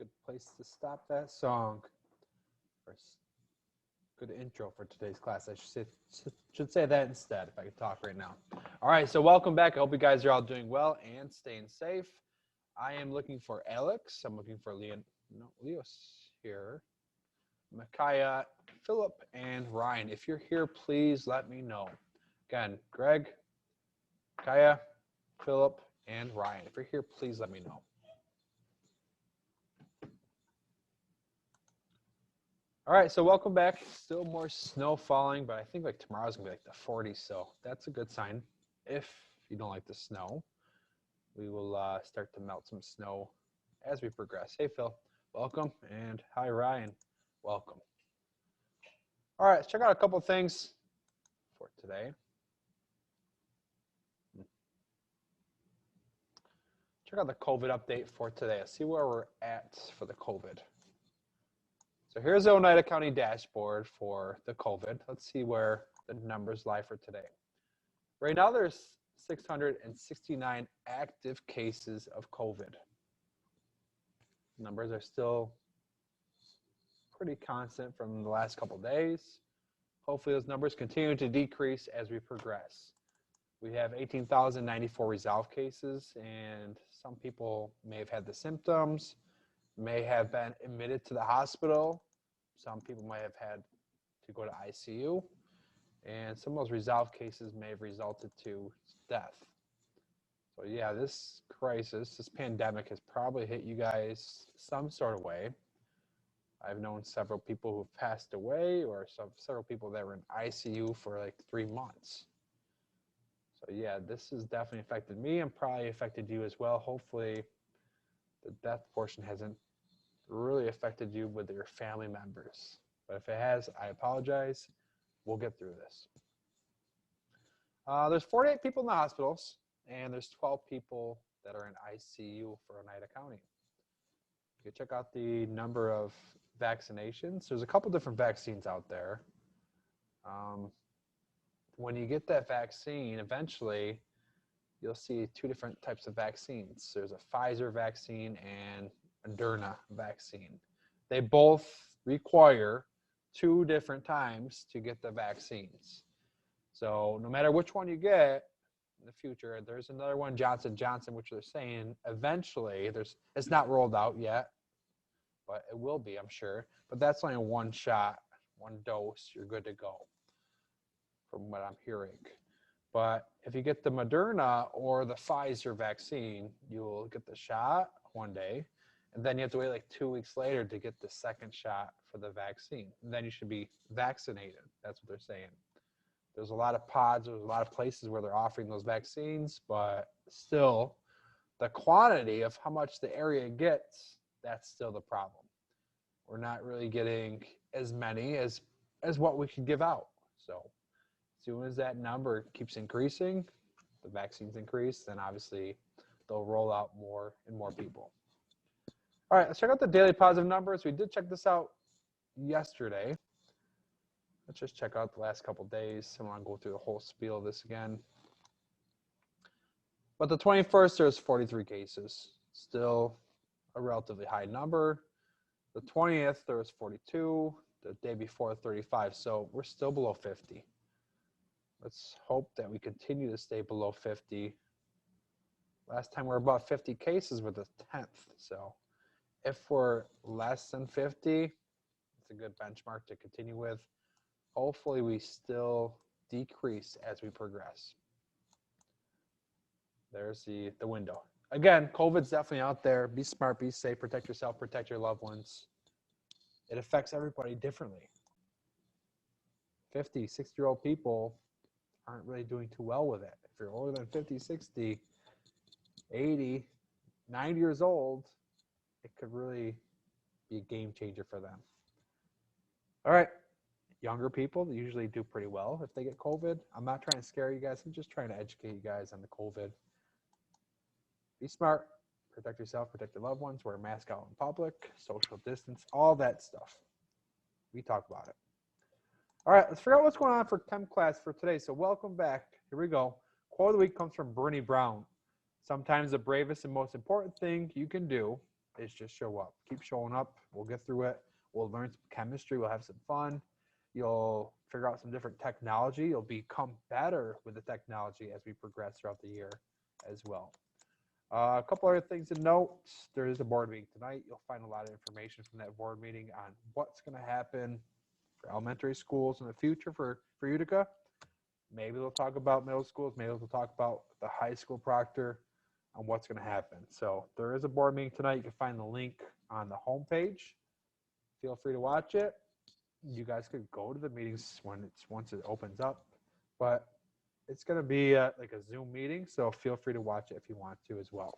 Good place to stop that song. Good intro for today's class. I should say that instead if I could talk right now. All right, so welcome back. I hope you guys are all doing well and staying safe. I am looking for Alex. I'm looking for Leos here. Micaiah, Philip, and Ryan. If you're here, please let me know. Again, Greg, Micaiah, Philip, and Ryan. If you're here, please let me know. All right, so welcome back. Still more snow falling, but I think like tomorrow's gonna be like the 40s, so that's a good sign. If you don't like the snow, we will start to melt some snow as we progress. Hey, Phil, welcome, and hi, Ryan, welcome. All right, let's check out a couple things for today. Check out the COVID update for today. Let's see where we're at for the COVID. So here's the Oneida County dashboard for the COVID. Let's see where the numbers lie for today. Right now, there's 669 active cases of COVID. Numbers are still pretty constant from the last couple of days. Hopefully, those numbers continue to decrease as we progress. We have 18,094 resolved cases, and some people may have had the symptoms, may have been admitted to the hospital. Some people might have had to go to ICU, and some of those resolved cases may have resulted to death. So yeah, this crisis, this pandemic has probably hit you guys some sort of way. I've known several people who've passed away, or several people that were in ICU for like 3 months. So yeah, this has definitely affected me and probably affected you as well. Hopefully the death portion hasn't really affected you with your family members. But if it has, I apologize. We'll get through this. There's 48 people in the hospitals, and there's 12 people that are in ICU for Oneida County. You can check out the number of vaccinations. There's a couple different vaccines out there. When you get that vaccine, eventually you'll see 2 different types of vaccines. There's a Pfizer vaccine and a Moderna vaccine. They both require 2 different times to get the vaccines. So no matter which one you get in the future, there's another one, Johnson & Johnson, which they're saying eventually, it's not rolled out yet, but it will be, I'm sure. But that's only 1 shot, 1 dose, you're good to go, from what I'm hearing. But if you get the Moderna or the Pfizer vaccine, you'll get the shot one day, and then you have to wait like 2 weeks later to get the second shot for the vaccine. And then you should be vaccinated. That's what they're saying. There's a lot of pods, there's a lot of places where they're offering those vaccines, but still, the quantity of how much the area gets, that's still the problem. We're not really getting as many as what we can give out. So as soon as that number keeps increasing, the vaccines increase, then obviously they'll roll out more and more people. All right, let's check out the daily positive numbers. We did check this out yesterday. Let's just check out the last couple days. I want to go through the whole spiel of this again. But the 21st, there's 43 cases. Still a relatively high number. The 20th, there was 42. The day before, 35. So we're still below 50. Let's hope that we continue to stay below 50. Last time we were above 50 cases with the 10th. So if we're less than 50, it's a good benchmark to continue with. Hopefully we still decrease as we progress. There's the window. Again, COVID's definitely out there. Be smart, be safe, protect yourself, protect your loved ones. It affects everybody differently. 50, 60-year-old people aren't really doing too well with it. If you're older than 50, 60, 80, 90 years old, it could really be a game changer for them. All right. Younger people usually do pretty well if they get COVID. I'm not trying to scare you guys. I'm just trying to educate you guys on the COVID. Be smart. Protect yourself. Protect your loved ones. Wear a mask out in public. Social distance. All that stuff. We talk about it. All right. Let's figure out what's going on for chem class for today. So welcome back. Here we go. Quote of the week comes from Bernie Brown. Sometimes the bravest and most important thing you can do is just show up. Keep showing up. We'll get through it. We'll learn some chemistry. We'll have some fun. You'll figure out some different technology. You'll become better with the technology as we progress throughout the year as well. A couple other things to note. There is a board meeting tonight. You'll find a lot of information from that board meeting on what's going to happen for elementary schools in the future for Utica. Maybe they'll talk about middle schools. Maybe they'll talk about the high school proctor on what's going to happen. So there is a board meeting tonight. You can find the link on the homepage. Feel free to watch it. You guys could go to the meetings once it opens up, but it's going to be like a Zoom meeting, so feel free to watch it if you want to as well.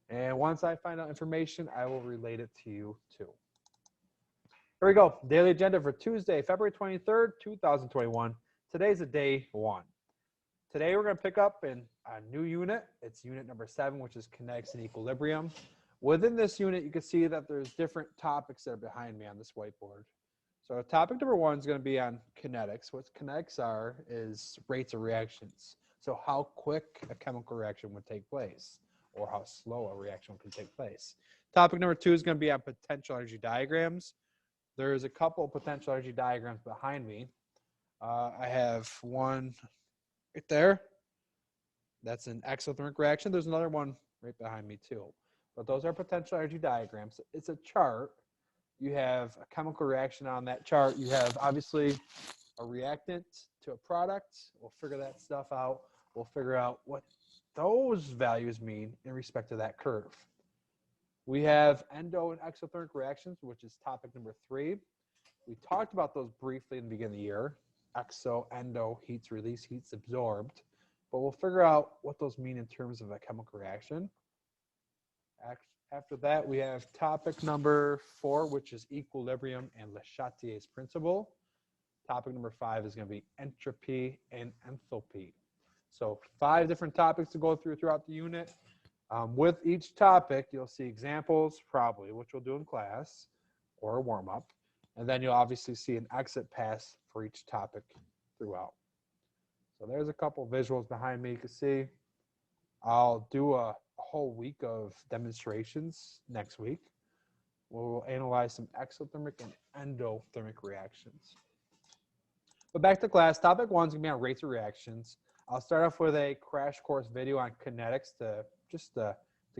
And once I find out information, I will relate it to you too. Here we go. Daily agenda for Tuesday, February 23rd, 2021. Today's a day 1. Today we're going to pick up in a new unit. It's unit number 7, which is Kinetics and Equilibrium. Within this unit, you can see that there's different topics that are behind me on this whiteboard. So topic number 1 is going to be on kinetics. What kinetics are is rates of reactions. So how quick a chemical reaction would take place or how slow a reaction can take place. Topic number 2 is going to be on potential energy diagrams. There's a couple of potential energy diagrams behind me. I have one right there. That's an exothermic reaction. There's another one right behind me too. But those are potential energy diagrams. It's a chart. You have a chemical reaction on that chart. You have obviously a reactant to a product. We'll figure that stuff out. We'll figure out what those values mean in respect to that curve. We have endo and exothermic reactions, which is topic number 3. We talked about those briefly in the beginning of the year. Exo, endo, heat's released, heat's absorbed. But we'll figure out what those mean in terms of a chemical reaction. After that, we have topic number 4, which is equilibrium and Le Chatelier's principle. Topic number 5 is going to be entropy and enthalpy. So 5 different topics to go through throughout the unit. With each topic, you'll see examples, probably, which we'll do in class, or a warm-up. And then you'll obviously see an exit pass for each topic throughout. So there's a couple visuals behind me you can see. I'll do a whole week of demonstrations next week. We'll analyze some exothermic and endothermic reactions. But back to class, topic 1 is going to be on rates of reactions. I'll start off with a crash course video on kinetics to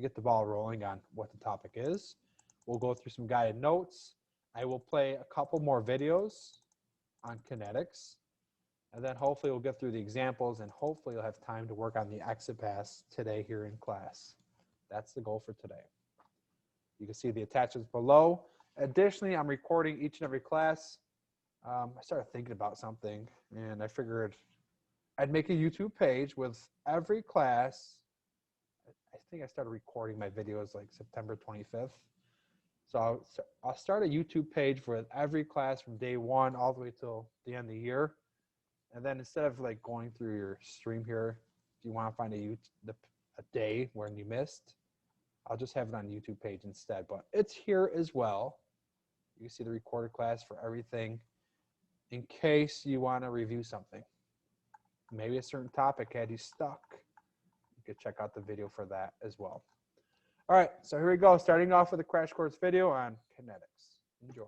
get the ball rolling on what the topic is. We'll go through some guided notes. I will play a couple more videos on kinetics. And then hopefully we'll get through the examples and hopefully you'll have time to work on the exit pass today here in class. That's the goal for today. You can see the attachments below. Additionally, I'm recording each and every class. I started thinking about something and I figured I'd make a YouTube page with every class. I think I started recording my videos like September 25th. So I'll start a YouTube page for every class from day 1 all the way till the end of the year. And then instead of like going through your stream here, if you want to find a day when you missed, I'll just have it on YouTube page instead. But it's here as well. You can see the recorded class for everything in case you want to review something. Maybe a certain topic had you stuck. You could check out the video for that as well. All right, so here we go. Starting off with a crash course video on kinetics. Enjoy.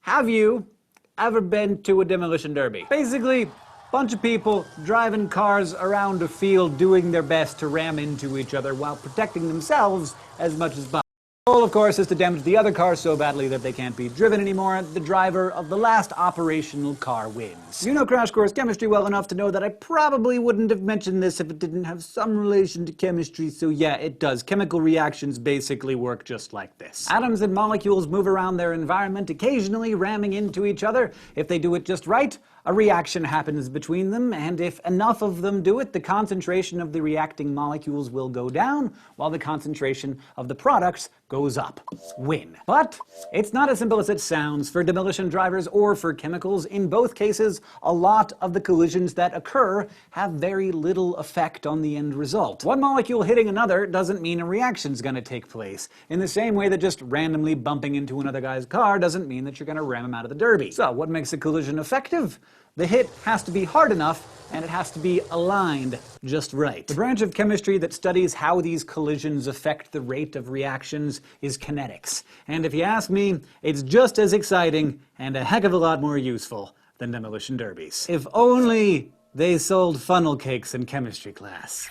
Have you ever been to a demolition derby? Basically, bunch of people driving cars around a field doing their best to ram into each other while protecting themselves as much as possible. The goal, of course, is to damage the other car so badly that they can't be driven anymore. The driver of the last operational car wins. You know Crash Course Chemistry well enough to know that I probably wouldn't have mentioned this if it didn't have some relation to chemistry, so yeah, it does. Chemical reactions basically work just like this. Atoms and molecules move around their environment, occasionally ramming into each other. If they do it just right, a reaction happens between them, and if enough of them do it, the concentration of the reacting molecules will go down, while the concentration of the products goes up. Win. But it's not as simple as it sounds for demolition drivers or for chemicals. In both cases, a lot of the collisions that occur have very little effect on the end result. One molecule hitting another doesn't mean a reaction's gonna take place, in the same way that just randomly bumping into another guy's car doesn't mean that you're gonna ram him out of the derby. So what makes a collision effective? The hit has to be hard enough, and it has to be aligned just right. The branch of chemistry that studies how these collisions affect the rate of reactions is kinetics. And if you ask me, it's just as exciting and a heck of a lot more useful than demolition derbies. If only they sold funnel cakes in chemistry class.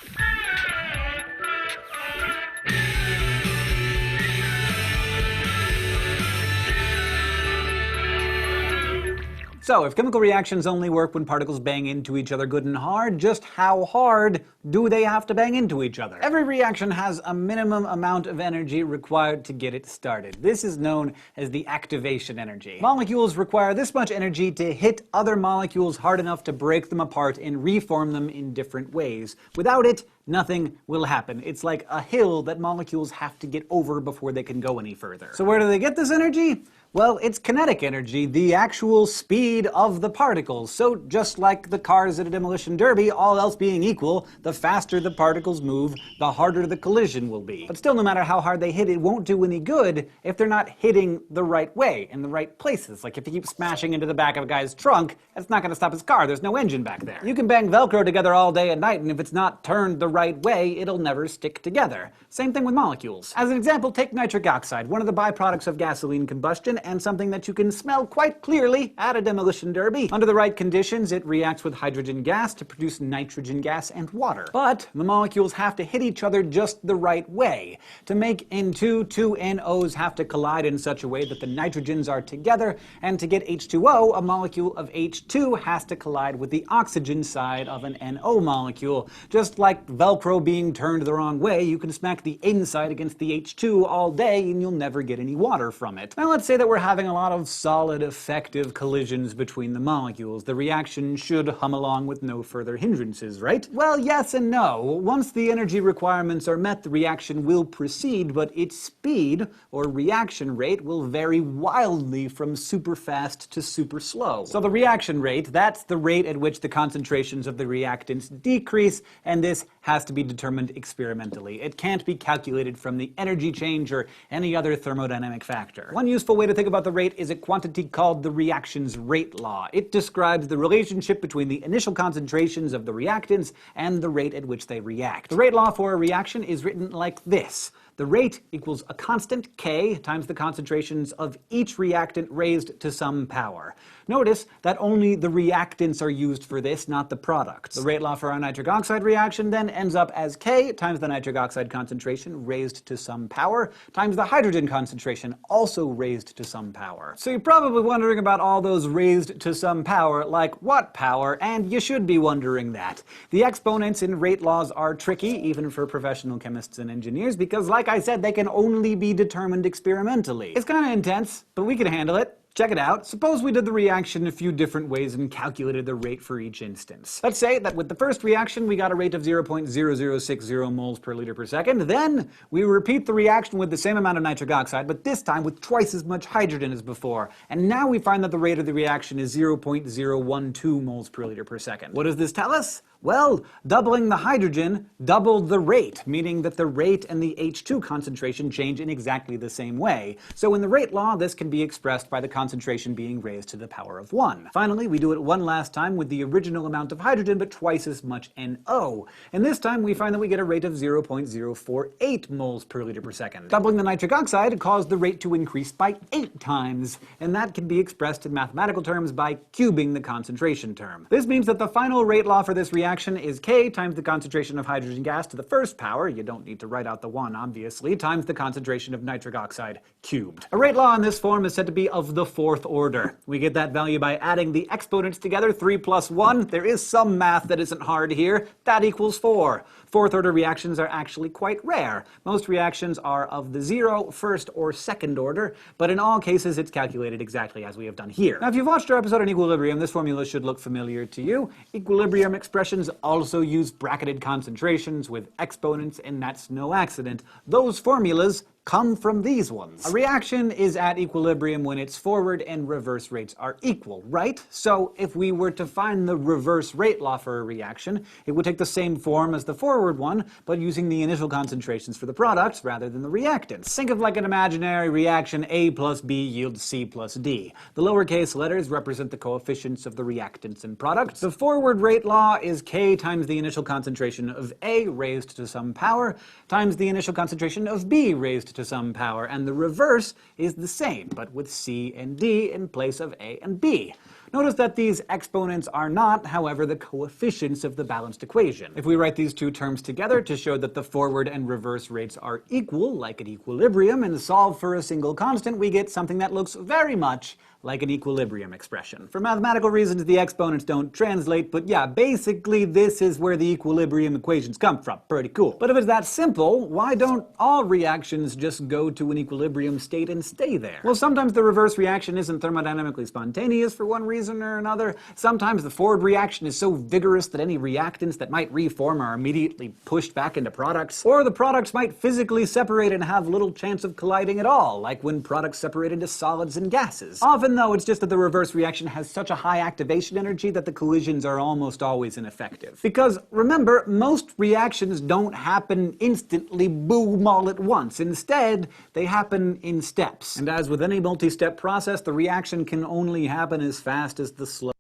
So, if chemical reactions only work when particles bang into each other good and hard, just how hard do they have to bang into each other? Every reaction has a minimum amount of energy required to get it started. This is known as the activation energy. Molecules require this much energy to hit other molecules hard enough to break them apart and reform them in different ways. Without it, nothing will happen. It's like a hill that molecules have to get over before they can go any further. So where do they get this energy? Well, it's kinetic energy, the actual speed of the particles. So just like the cars at a demolition derby, all else being equal, the faster the particles move, the harder the collision will be. But still, no matter how hard they hit, it won't do any good if they're not hitting the right way, in the right places. Like if you keep smashing into the back of a guy's trunk, that's not going to stop his car. There's no engine back there. You can bang Velcro together all day and night, and if it's not turned the right way, it'll never stick together. Same thing with molecules. As an example, take nitric oxide, one of the byproducts of gasoline combustion, and something that you can smell quite clearly at a demolition derby. Under the right conditions, it reacts with hydrogen gas to produce nitrogen gas and water. But the molecules have to hit each other just the right way. To make N2, two NOs have to collide in such a way that the nitrogens are together, and to get H2O, a molecule of H2 has to collide with the oxygen side of an NO molecule. Just like Velcro being turned the wrong way, you can smack the inside against the H2 all day and you'll never get any water from it. Now let's say that we're having a lot of solid, effective collisions between the molecules. The reaction should hum along with no further hindrances, right? Well, yes and no. Once the energy requirements are met, the reaction will proceed, but its speed, or reaction rate, will vary wildly from super fast to super slow. So the reaction rate, that's the rate at which the concentrations of the reactants decrease, and this has to be determined experimentally. It can't be calculated from the energy change or any other thermodynamic factor. One useful way to think about the rate is a quantity called the reactions rate law. It describes the relationship between the initial concentrations of the reactants and the rate at which they react. The rate law for a reaction is written like this. The rate equals a constant K times the concentrations of each reactant raised to some power. Notice that only the reactants are used for this, not the products. The rate law for our nitric oxide reaction then ends up as K times the nitric oxide concentration raised to some power times the hydrogen concentration also raised to some power. So you're probably wondering about all those raised to some power, like what power? And you should be wondering that. The exponents in rate laws are tricky, even for professional chemists and engineers, because like I said, they can only be determined experimentally. It's kind of intense, but we can handle it. Check it out. Suppose we did the reaction a few different ways and calculated the rate for each instance. Let's say that with the first reaction we got a rate of 0.0060 moles per liter per second. Then we repeat the reaction with the same amount of nitric oxide, but this time with twice as much hydrogen as before. And now we find that the rate of the reaction is 0.012 moles per liter per second. What does this tell us? Well, doubling the hydrogen doubled the rate, meaning that the rate and the H2 concentration change in exactly the same way. So in the rate law, this can be expressed by the concentration being raised to the power of 1. Finally, we do it one last time with the original amount of hydrogen, but twice as much NO. And this time we find that we get a rate of 0.048 moles per liter per second. Doubling the nitric oxide caused the rate to increase by 8 times, and that can be expressed in mathematical terms by cubing the concentration term. This means that the final rate law for this reaction is K times the concentration of hydrogen gas to the first power, you don't need to write out the 1 obviously, times the concentration of nitric oxide cubed. A rate law in this form is said to be of the 4th order. We get that value by adding the exponents together, 3 plus 1. There is some math that isn't hard here. That equals 4. 4th order reactions are actually quite rare. Most reactions are of the 0, 1st, or 2nd order, but in all cases it's calculated exactly as we have done here. Now if you've watched our episode on equilibrium, this formula should look familiar to you. Equilibrium expressions also use bracketed concentrations with exponents, and that's no accident. Those formulas come from these ones. A reaction is at equilibrium when its forward and reverse rates are equal, right? So if we were to find the reverse rate law for a reaction, it would take the same form as the forward one, but using the initial concentrations for the products rather than the reactants. Think of like an imaginary reaction A plus B yields C plus D. The lowercase letters represent the coefficients of the reactants and products. The forward rate law is K times the initial concentration of A raised to some power times the initial concentration of B raised to some power, and the reverse is the same, but with C and D in place of A and B. Notice that these exponents are not, however, the coefficients of the balanced equation. If we write these two terms together to show that the forward and reverse rates are equal, like at equilibrium, and solve for a single constant, we get something that looks very much like an equilibrium expression. For mathematical reasons, the exponents don't translate, but yeah, basically this is where the equilibrium equations come from. Pretty cool. But if it's that simple, why don't all reactions just go to an equilibrium state and stay there? Well, sometimes the reverse reaction isn't thermodynamically spontaneous for one reason or another. Sometimes the forward reaction is so vigorous that any reactants that might reform are immediately pushed back into products. Or the products might physically separate and have little chance of colliding at all, like when products separate into solids and gases. Often though, it's just that the reverse reaction has such a high activation energy that the collisions are almost always ineffective. Because remember, most reactions don't happen instantly, boom, all at once. Instead, they happen in steps. And as with any multi-step process, the reaction can only happen as fast as the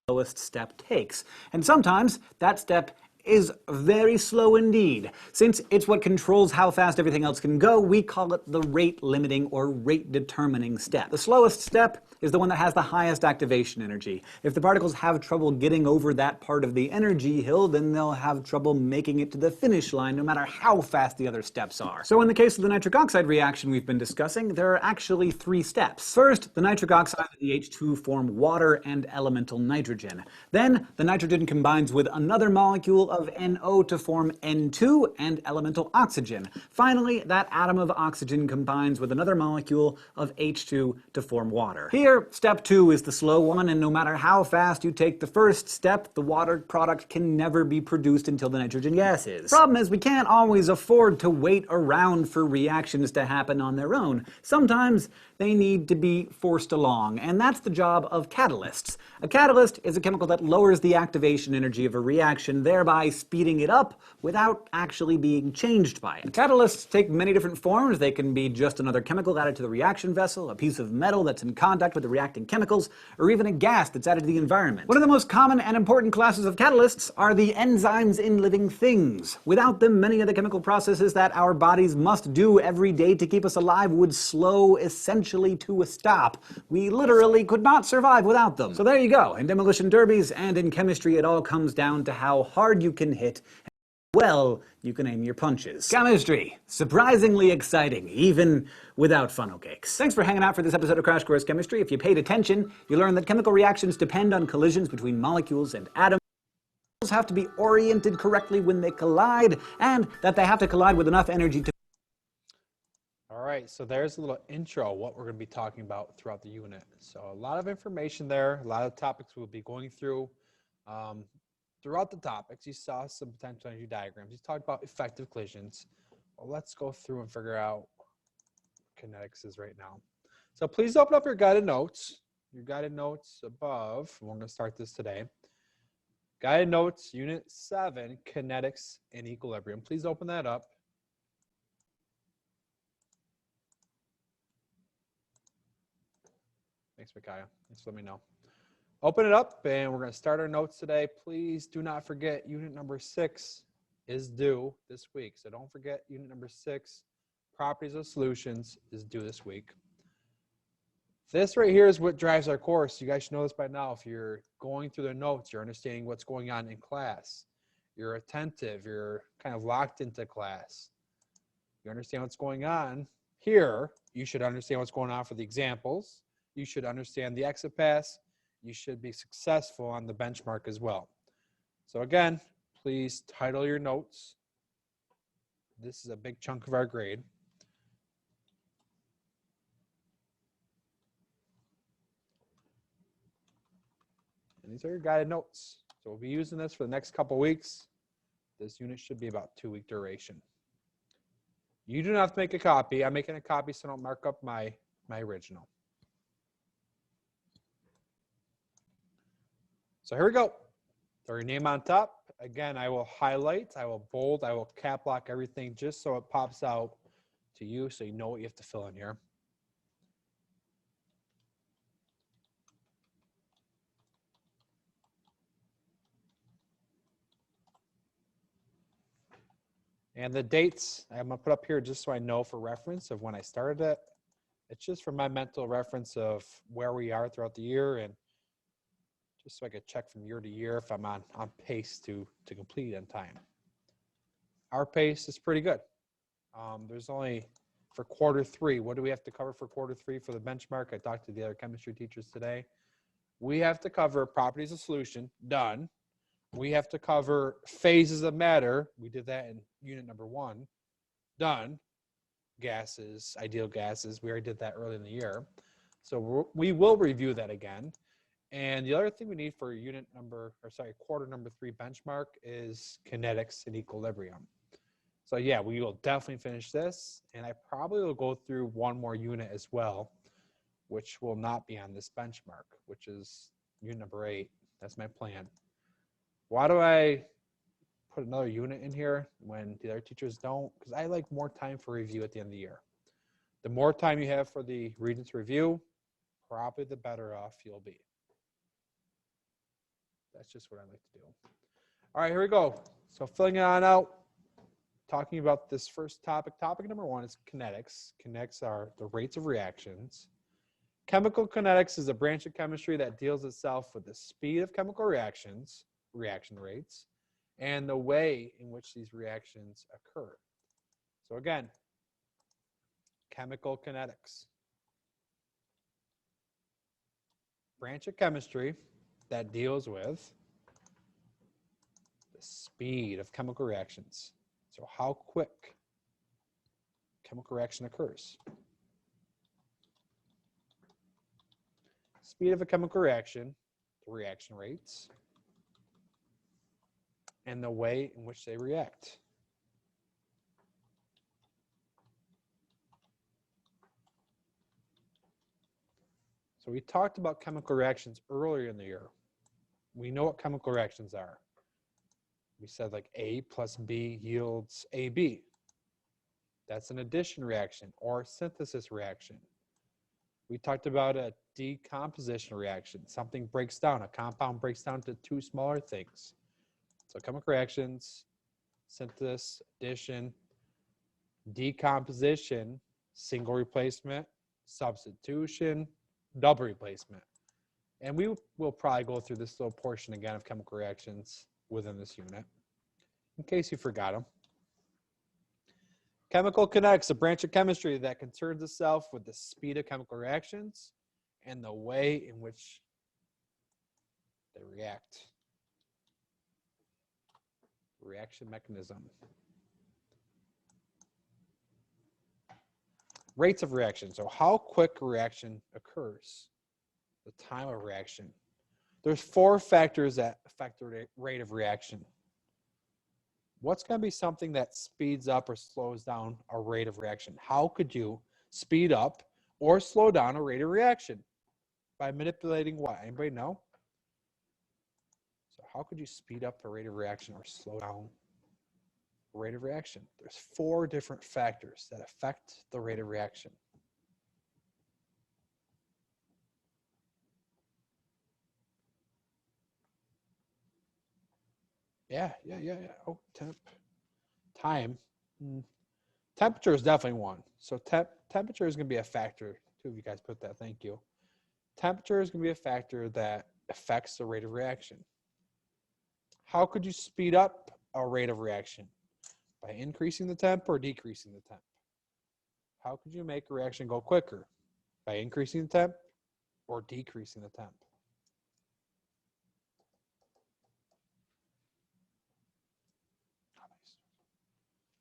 slowest step takes. And sometimes that step is very slow indeed. Since it's what controls how fast everything else can go, we call it the rate limiting or rate determining step. The slowest step is the one that has the highest activation energy. If the particles have trouble getting over that part of the energy hill, then they'll have trouble making it to the finish line no matter how fast the other steps are. So in the case of the nitric oxide reaction we've been discussing, there are actually 3 steps. First, the nitric oxide and the H2 form water and elemental nitrogen. Then, the nitrogen combines with another molecule of NO to form N2 and elemental oxygen. Finally, that atom of oxygen combines with another molecule of H2 to form water. Here, step 2 is the slow one, and no matter how fast you take the first step, the water product can never be produced until the nitrogen gas is. Problem is, we can't always afford to wait around for reactions to happen on their own. Sometimes they need to be forced along, and that's the job of catalysts. A catalyst is a chemical that lowers the activation energy of a reaction, thereby speeding it up without actually being changed by it. Catalysts take many different forms. They can be just another chemical added to the reaction vessel, a piece of metal that's in contact with the reacting chemicals, or even a gas that's added to the environment. One of the most common and important classes of catalysts are the enzymes in living things. Without them, many of the chemical processes that our bodies must do every day to keep us alive would slow essentially to a stop. We literally could not survive without them. So there you go. In demolition derbies and in chemistry, it all comes down to how hard you can hit well you can aim your punches. Chemistry. Surprisingly exciting, even without funnel cakes. Thanks for hanging out for this episode of Crash Course Chemistry. If you paid attention, you learned that chemical reactions depend on collisions between molecules and atoms, have to be oriented correctly when they collide, and that they have to collide with enough energy to... All right, so there's a little intro of what we're going to be talking about throughout the unit. So a lot of information there, a lot of topics we'll be going through. Throughout the topics, you saw some potential energy diagrams. You talked about effective collisions. Well, let's go through and figure out what kinetics is right now. So please open up your guided notes. Your guided notes above. We're going to start this today. Guided notes, Unit 7, Kinetics and Equilibrium. Please open that up. Thanks, Micaiah. Thanks for letting me know. Open it up, and we're going to start our notes today. Please do not forget unit number 6 is due this week. So don't forget unit number 6, properties of solutions, is due this week. This right here is what drives our course. You guys should know this by now. If you're going through the notes, you're understanding what's going on in class. You're attentive. You're kind of locked into class. You understand what's going on here. You should understand what's going on for the examples. You should understand the exit pass. You should be successful on the benchmark as well. So again, please title your notes. This is a big chunk of our grade. And these are your guided notes. So we'll be using this for the next couple weeks. This unit should be about 2-week duration. You do not have to make a copy. I'm making a copy so I don't mark up my original. So here we go. Throw your name on top. Again, I will highlight, I will bold, I will cap lock everything just so it pops out to you so you know what you have to fill in here. And the dates I'm going to put up here just so I know for reference of when I started it. It's just for my mental reference of where we are throughout the year and just so I could check from year to year if I'm on pace to complete in time. Our pace is pretty good. There's only, for quarter three, what do we have to cover for quarter three for the benchmark? I talked to the other chemistry teachers today. We have to cover properties of solution, done. We have to cover phases of matter. We did that in unit number 1, done. Gases, ideal gases, we already did that early in the year. So we will review that again. And the other thing we need for quarter number 3 benchmark is kinetics and equilibrium. So yeah, we will definitely finish this, and I probably will go through one more unit as well, which will not be on this benchmark, which is unit number 8. That's my plan. Why do I put another unit in here when the other teachers don't? Because I like more time for review at the end of the year. The more time you have for the Regents review, probably the better off you'll be. That's just what I like to do. All right, here we go. So filling it on out, talking about this first topic. Topic number 1 is kinetics. Kinetics are the rates of reactions. Chemical kinetics is a branch of chemistry that deals itself with the speed of chemical reactions, reaction rates, and the way in which these reactions occur. So again, chemical kinetics. Branch of chemistry that deals with the speed of chemical reactions. So how quick chemical reaction occurs. Speed of a chemical reaction, the reaction rates, and the way in which they react. So we talked about chemical reactions earlier in the year. We know what chemical reactions are. We said like A plus B yields AB. That's an addition reaction or synthesis reaction. We talked about a decomposition reaction. Something breaks down. A compound breaks down to 2 smaller things. So chemical reactions, synthesis, addition, decomposition, single replacement, substitution, double replacement. And we will probably go through this little portion again of chemical reactions within this unit, in case you forgot them. Chemical kinetics, a branch of chemistry that concerns itself with the speed of chemical reactions and the way in which they react. Reaction mechanism. Rates of reaction. So how quick a reaction occurs. The time of reaction. There's 4 factors that affect the rate of reaction. What's going to be something that speeds up or slows down a rate of reaction? How could you speed up or slow down a rate of reaction? By manipulating what? Anybody know? So how could you speed up a rate of reaction or slow down a rate of reaction? There's 4 different factors that affect the rate of reaction. Yeah. Oh, time. Temperature is definitely one. So temperature is going to be a factor. 2 of you guys put that. Thank you. Temperature is going to be a factor that affects the rate of reaction. How could you speed up a rate of reaction? By increasing the temp or decreasing the temp? How could you make a reaction go quicker? By increasing the temp or decreasing the temp?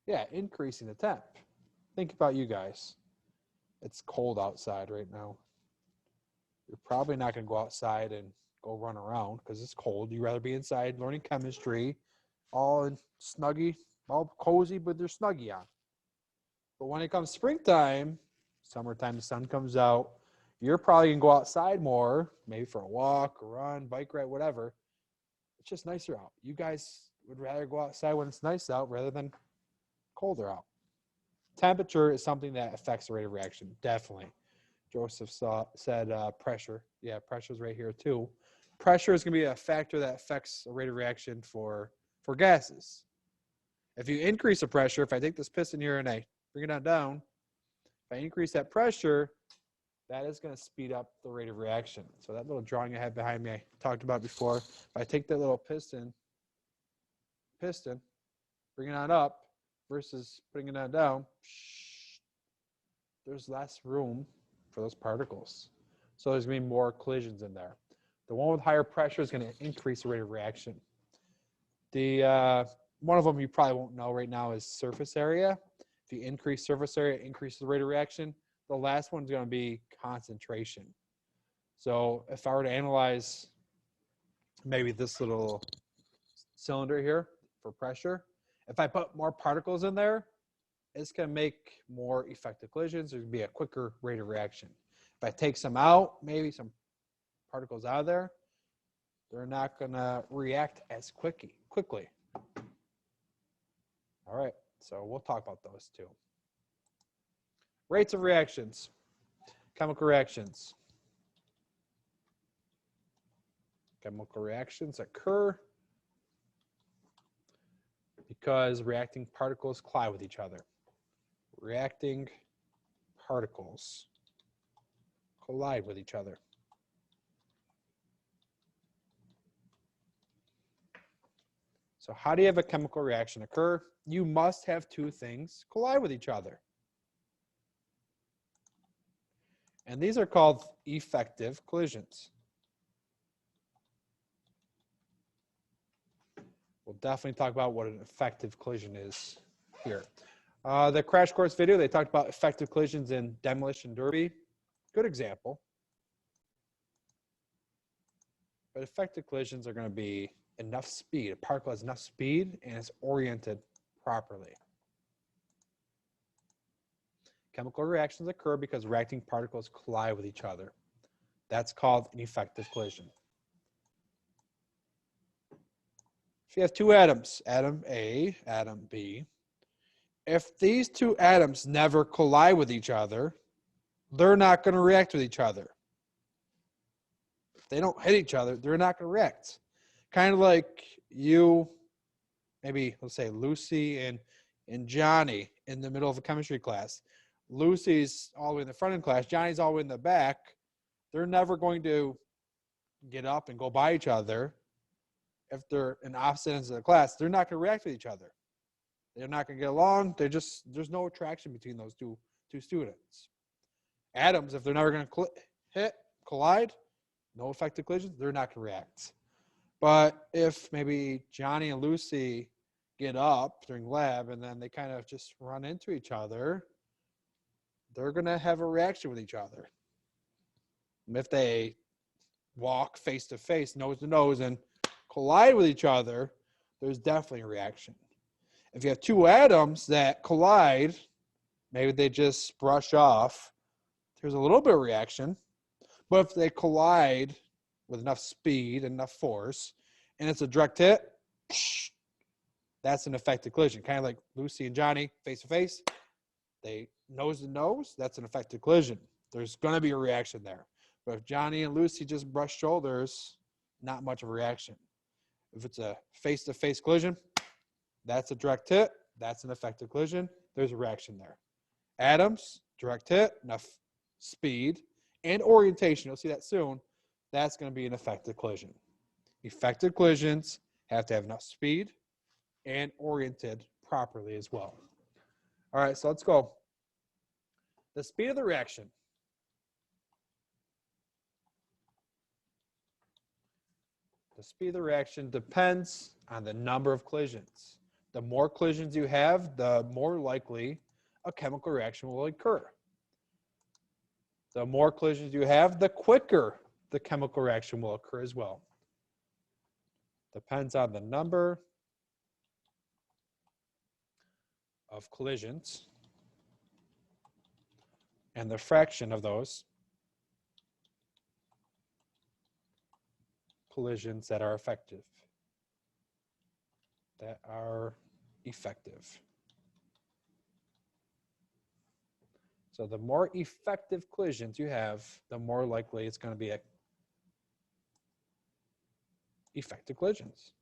Yeah, increasing the temp. Think about you guys. It's cold outside right now. You're probably not going to go outside and go run around because it's cold. You'd rather be inside learning chemistry, all snuggy, all cozy with your snuggie on. But when it comes springtime, summertime, the sun comes out, you're probably going to go outside more, maybe for a walk, a run, bike ride, whatever. It's just nicer out. You guys would rather go outside when it's nice out rather than colder out. Temperature is something that affects the rate of reaction, definitely. Joseph said pressure. Yeah, pressure is right here too. Pressure is going to be a factor that affects the rate of reaction for gases. If you increase the pressure, if I take this piston here and I bring it down, if I increase that pressure, that is going to speed up the rate of reaction. So that little drawing I had behind me I talked about before, if I take that little piston, bring it on up versus putting it on down, there's less room for those particles. So there's going to be more collisions in there. The one with higher pressure is going to increase the rate of reaction. The one of them you probably won't know right now is surface area. If you increase surface area, it increases the rate of reaction. The last one's going to be concentration. So if I were to analyze maybe this little cylinder here for pressure, if I put more particles in there, it's going to make more effective collisions. There's going to be a quicker rate of reaction. If I take some out, maybe some particles out of there, they're not going to react as quickly. All right, so we'll talk about those too. Rates of reactions, chemical reactions. Chemical reactions occur because reacting particles collide with each other. Reacting particles collide with each other. So how do you have a chemical reaction occur? You must have two things collide with each other. And these are called effective collisions. We'll definitely talk about what an effective collision is here. The crash course video, they talked about effective collisions in demolition derby. Good example. But effective collisions are going to be enough speed. A particle has enough speed and it's oriented properly. Chemical reactions occur because reacting particles collide with each other. That's called an effective collision. If you have two atoms, atom A, atom B, if these two atoms never collide with each other, they're not going to react with each other. If they don't hit each other, they're not going to react. Kind of like you, maybe let's say Lucy and Johnny in the middle of a chemistry class. Lucy's all the way in the front of the class, Johnny's all the way in the back. They're never going to get up and go by each other. If they're in opposite ends of the class, they're not going to react with each other. They're not going to get along. There's no attraction between those two students. Atoms, if they're never going to collide, no effective collisions, they're not going to react. But if maybe Johnny and Lucy get up during lab and then they kind of just run into each other, they're going to have a reaction with each other. And if they walk face to face, nose to nose, and collide with each other, there's definitely a reaction. If you have two atoms that collide, maybe they just brush off, there's a little bit of reaction. But if they collide with enough speed and enough force, and it's a direct hit, that's an effective collision. Kind of like Lucy and Johnny face to face, they nose to nose, that's an effective collision. There's going to be a reaction there. But if Johnny and Lucy just brush shoulders, not much of a reaction. If it's a face-to-face collision, that's a direct hit. That's an effective collision. There's a reaction there. Atoms, direct hit, enough speed, and orientation. You'll see that soon. That's going to be an effective collision. Effective collisions have to have enough speed and oriented properly as well. All right, so let's go. The speed of the reaction. The speed of the reaction depends on the number of collisions. The more collisions you have, the more likely a chemical reaction will occur. The more collisions you have, the quicker the chemical reaction will occur as well. Depends on the number of collisions and the fraction of those collisions that are effective. So the more effective collisions you have, the more likely it's going to be effective collisions.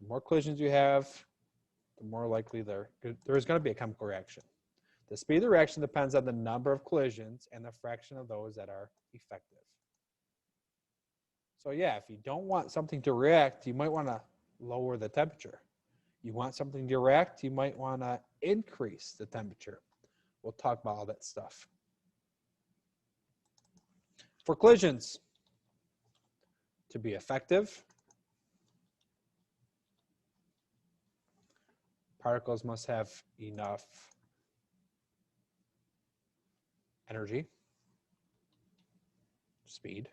The more collisions you have, the more likely there is going to be a chemical reaction. The speed of the reaction depends on the number of collisions and the fraction of those that are effective. So yeah, if you don't want something to react, you might want to lower the temperature. You want something to react, you might want to increase the temperature. We'll talk about all that stuff. For collisions to be effective, particles must have enough energy, speed.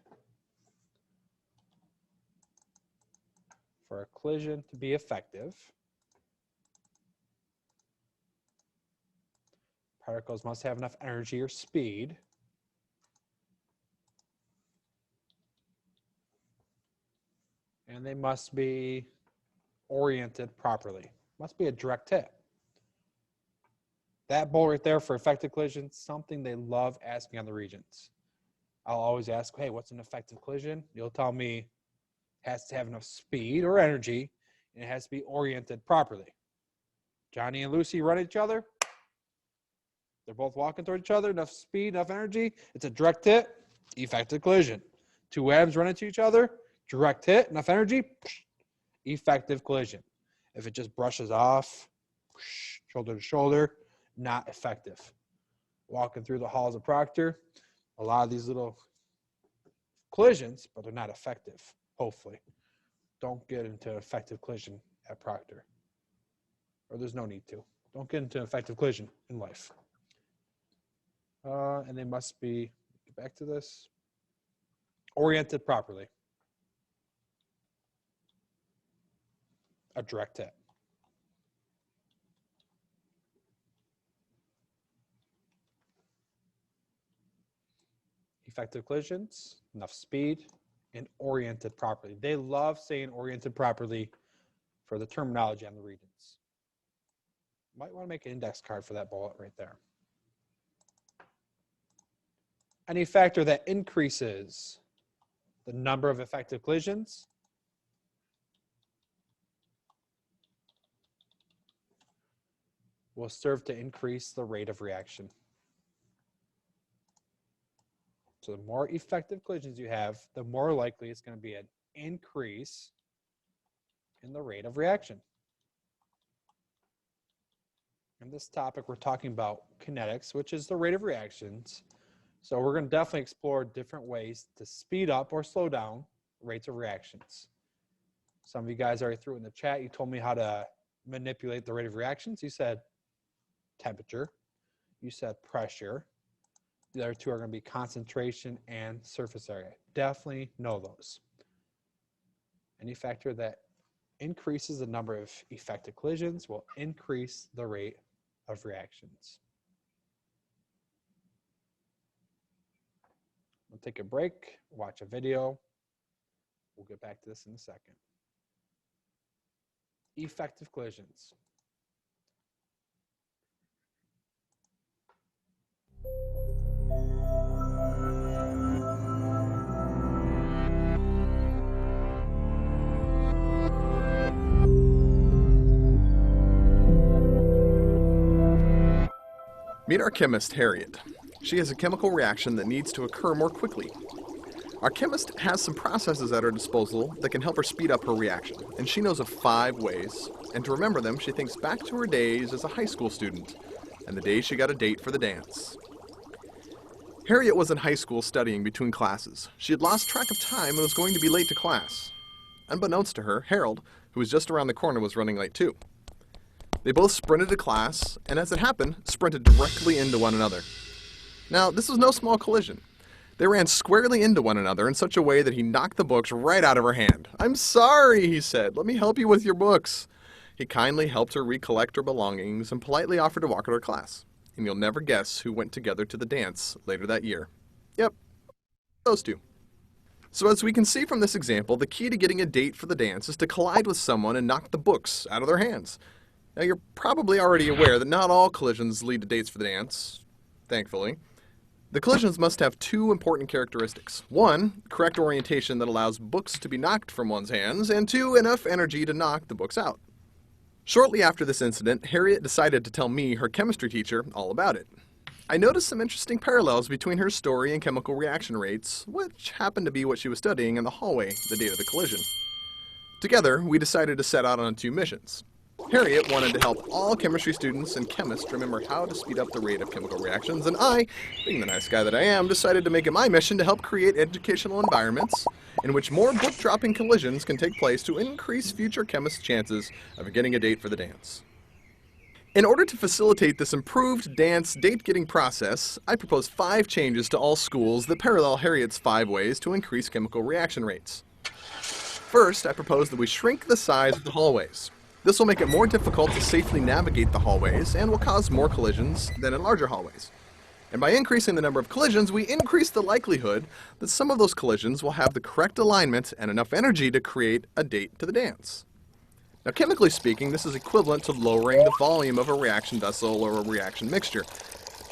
For a collision to be effective, particles must have enough energy or speed and they must be oriented properly. Must be a direct hit. That bowl right there for effective collision, something they love asking on the Regents. I'll always ask, hey, what's an effective collision? You'll tell me it has to have enough speed or energy, and it has to be oriented properly. Johnny and Lucy run each other. They're both walking toward each other, enough speed, enough energy. It's a direct hit, effective collision. Two atoms run into each other, direct hit, enough energy, effective collision. If it just brushes off, shoulder to shoulder, not effective. Walking through the halls of Proctor, a lot of these little collisions, but they're not effective, hopefully. Don't get into an effective collision at Proctor. Or there's no need to. Don't get into an effective collision in life. And they must be, get back to this, oriented properly. A direct hit. Effective collisions, enough speed, and oriented properly. They love saying oriented properly for the terminology on the Regents. Might want to make an index card for that bullet right there. Any factor that increases the number of effective collisions will serve to increase the rate of reaction. So the more effective collisions you have, the more likely it's going to be an increase in the rate of reaction. In this topic, we're talking about kinetics, which is the rate of reactions. So we're going to definitely explore different ways to speed up or slow down rates of reactions. Some of you guys already threw in the chat. You told me how to manipulate the rate of reactions. You said temperature. You said pressure. The other two are going to be concentration and surface area. Definitely know those. Any factor that increases the number of effective collisions will increase the rate of reactions. We'll take a break, watch a video. We'll get back to this in a second. Effective collisions. Meet our chemist, Harriet. She has a chemical reaction that needs to occur more quickly. Our chemist has some processes at her disposal that can help her speed up her reaction, and she knows of 5 ways. And to remember them, she thinks back to her days as a high school student, and the day she got a date for the dance. Harriet was in high school studying between classes. She had lost track of time and was going to be late to class. Unbeknownst to her, Harold, who was just around the corner, was running late too. They both sprinted to class, and as it happened, sprinted directly into one another. Now, this was no small collision. They ran squarely into one another in such a way that he knocked the books right out of her hand. "I'm sorry," he said. "Let me help you with your books." He kindly helped her recollect her belongings and politely offered to walk her to class. and you'll never guess who went together to the dance later that year. Yep, those two. So as we can see from this example, the key to getting a date for the dance is to collide with someone and knock the books out of their hands. Now you're probably already aware that not all collisions lead to dates for the dance, thankfully. The collisions must have two important characteristics. One, correct orientation that allows books to be knocked from one's hands, and two, enough energy to knock the books out. Shortly after this incident, Harriet decided to tell me, her chemistry teacher, all about it. I noticed some interesting parallels between her story and chemical reaction rates, which happened to be what she was studying in the hallway the day of the collision. Together, we decided to set out on 2 missions. Harriet wanted to help all chemistry students and chemists remember how to speed up the rate of chemical reactions, and I, being the nice guy that I am, decided to make it my mission to help create educational environments in which more book-dropping collisions can take place to increase future chemists' chances of getting a date for the dance. In order to facilitate this improved dance date-getting process, I propose 5 changes to all schools that parallel Harriet's 5 ways to increase chemical reaction rates. First, I propose that we shrink the size of the hallways. This will make it more difficult to safely navigate the hallways and will cause more collisions than in larger hallways. And by increasing the number of collisions, we increase the likelihood that some of those collisions will have the correct alignment and enough energy to create a date to the dance. Now, chemically speaking, this is equivalent to lowering the volume of a reaction vessel or a reaction mixture.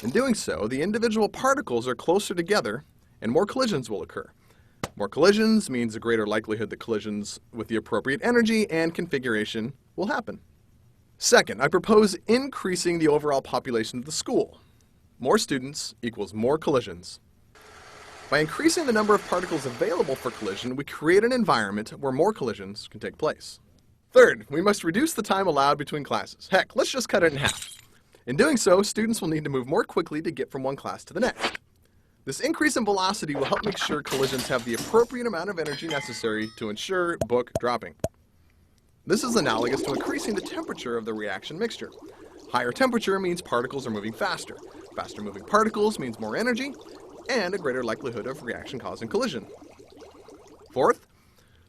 In doing so, the individual particles are closer together and more collisions will occur. More collisions means a greater likelihood that collisions with the appropriate energy and configuration will happen. Second, I propose increasing the overall population of the school. More students equals more collisions. By increasing the number of particles available for collision, we create an environment where more collisions can take place. Third, we must reduce the time allowed between classes. Heck, let's just cut it in half. In doing so, students will need to move more quickly to get from one class to the next. This increase in velocity will help make sure collisions have the appropriate amount of energy necessary to ensure book dropping. This is analogous to increasing the temperature of the reaction mixture. Higher temperature means particles are moving faster. Faster moving particles means more energy and a greater likelihood of reaction causing collision. Fourth,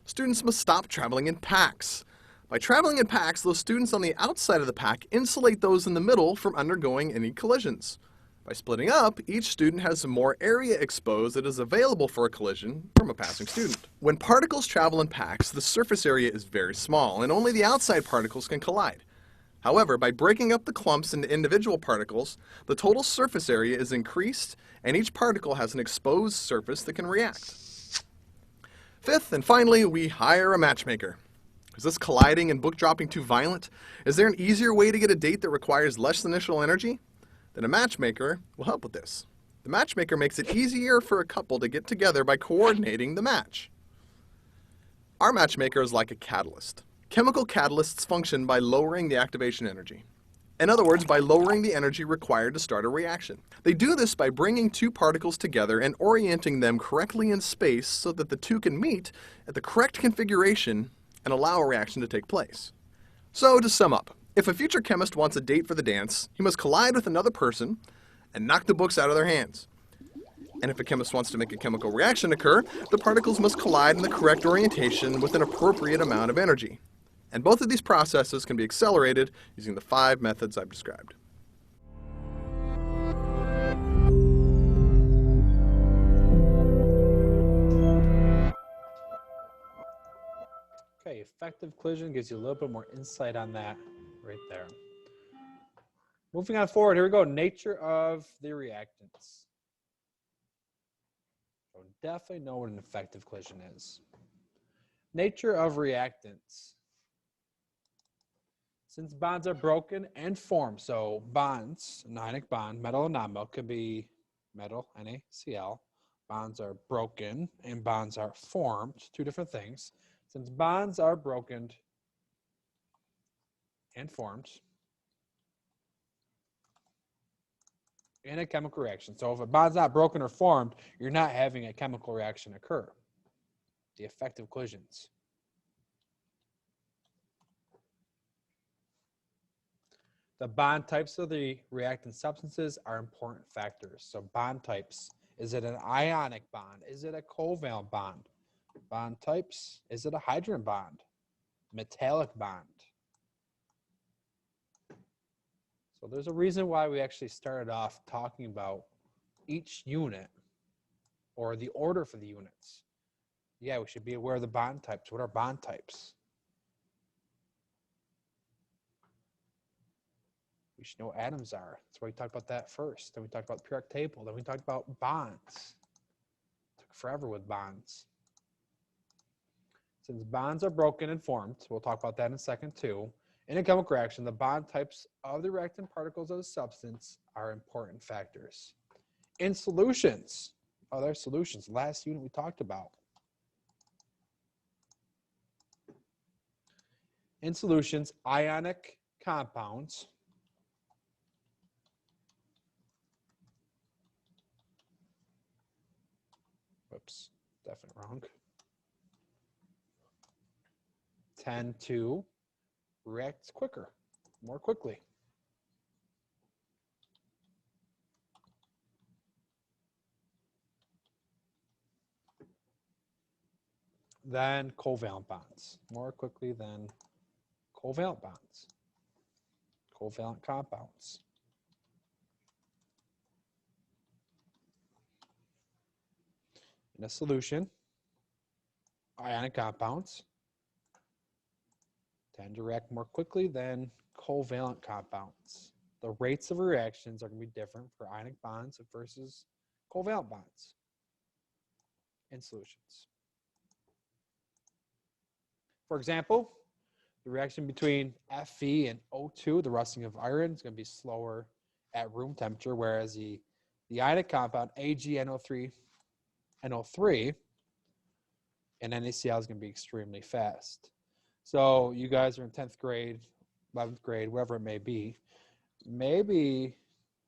students must stop traveling in packs. By traveling in packs, those students on the outside of the pack insulate those in the middle from undergoing any collisions. By splitting up, each student has more area exposed that is available for a collision from a passing student. When particles travel in packs, the surface area is very small, and only the outside particles can collide. However, by breaking up the clumps into individual particles, the total surface area is increased, and each particle has an exposed surface that can react. Fifth, and finally, we hire a matchmaker. Is this colliding and book dropping too violent? Is there an easier way to get a date that requires less initial energy? Then a matchmaker will help with this. The matchmaker makes it easier for a couple to get together by coordinating the match. Our matchmaker is like a catalyst. Chemical catalysts function by lowering the activation energy. In other words, by lowering the energy required to start a reaction. They do this by bringing 2 particles together and orienting them correctly in space so that the 2 can meet at the correct configuration and allow a reaction to take place. So, to sum up, if a future chemist wants a date for the dance, he must collide with another person and knock the books out of their hands. And if a chemist wants to make a chemical reaction occur, the particles must collide in the correct orientation with an appropriate amount of energy. And both of these processes can be accelerated using the 5 methods I've described. Okay, effective collision gives you a little bit more insight on that right there. Moving on forward, here we go. Nature of the reactants. So definitely know what an effective collision is. Nature of reactants. Since bonds are broken and formed, so bonds, an ionic bond, metal and non-metal, could be metal, NaCl. Bonds are broken and bonds are formed, 2 different things. Since bonds are broken and formed in a chemical reaction, so if a bond's not broken or formed, you're not having a chemical reaction occur. The effective collisions. The bond types of the reactant substances are important factors. So bond types, is it an ionic bond? Is it a covalent bond? Bond types, is it a hydrogen bond? Metallic bond? So there's a reason why we actually started off talking about each unit or the order for the units. Yeah, we should be aware of the bond types. What are bond types? We should know what atoms are. That's why we talked about that first. Then we talked about the periodic table. Then we talked about bonds. It took forever with bonds. Since bonds are broken and formed, we'll talk about that in a second too. In a chemical reaction, the bond types of the reactant particles of the substance are important factors. In solutions, oh, there's solutions. Last unit we talked about. In solutions, ionic compounds whoops, definitely wrong, tend to react quicker, more quickly. Than covalent bonds, more quickly than covalent bonds, covalent compounds. In a solution, ionic compounds tend to react more quickly than covalent compounds. The rates of reactions are going to be different for ionic bonds versus covalent bonds in solutions. For example, the reaction between Fe and O2, the rusting of iron, is going to be slower at room temperature, whereas the ionic compound AgNO3 NO3 and NaCl is going to be extremely fast. So you guys are in 10th grade, 11th grade, wherever it may be. Maybe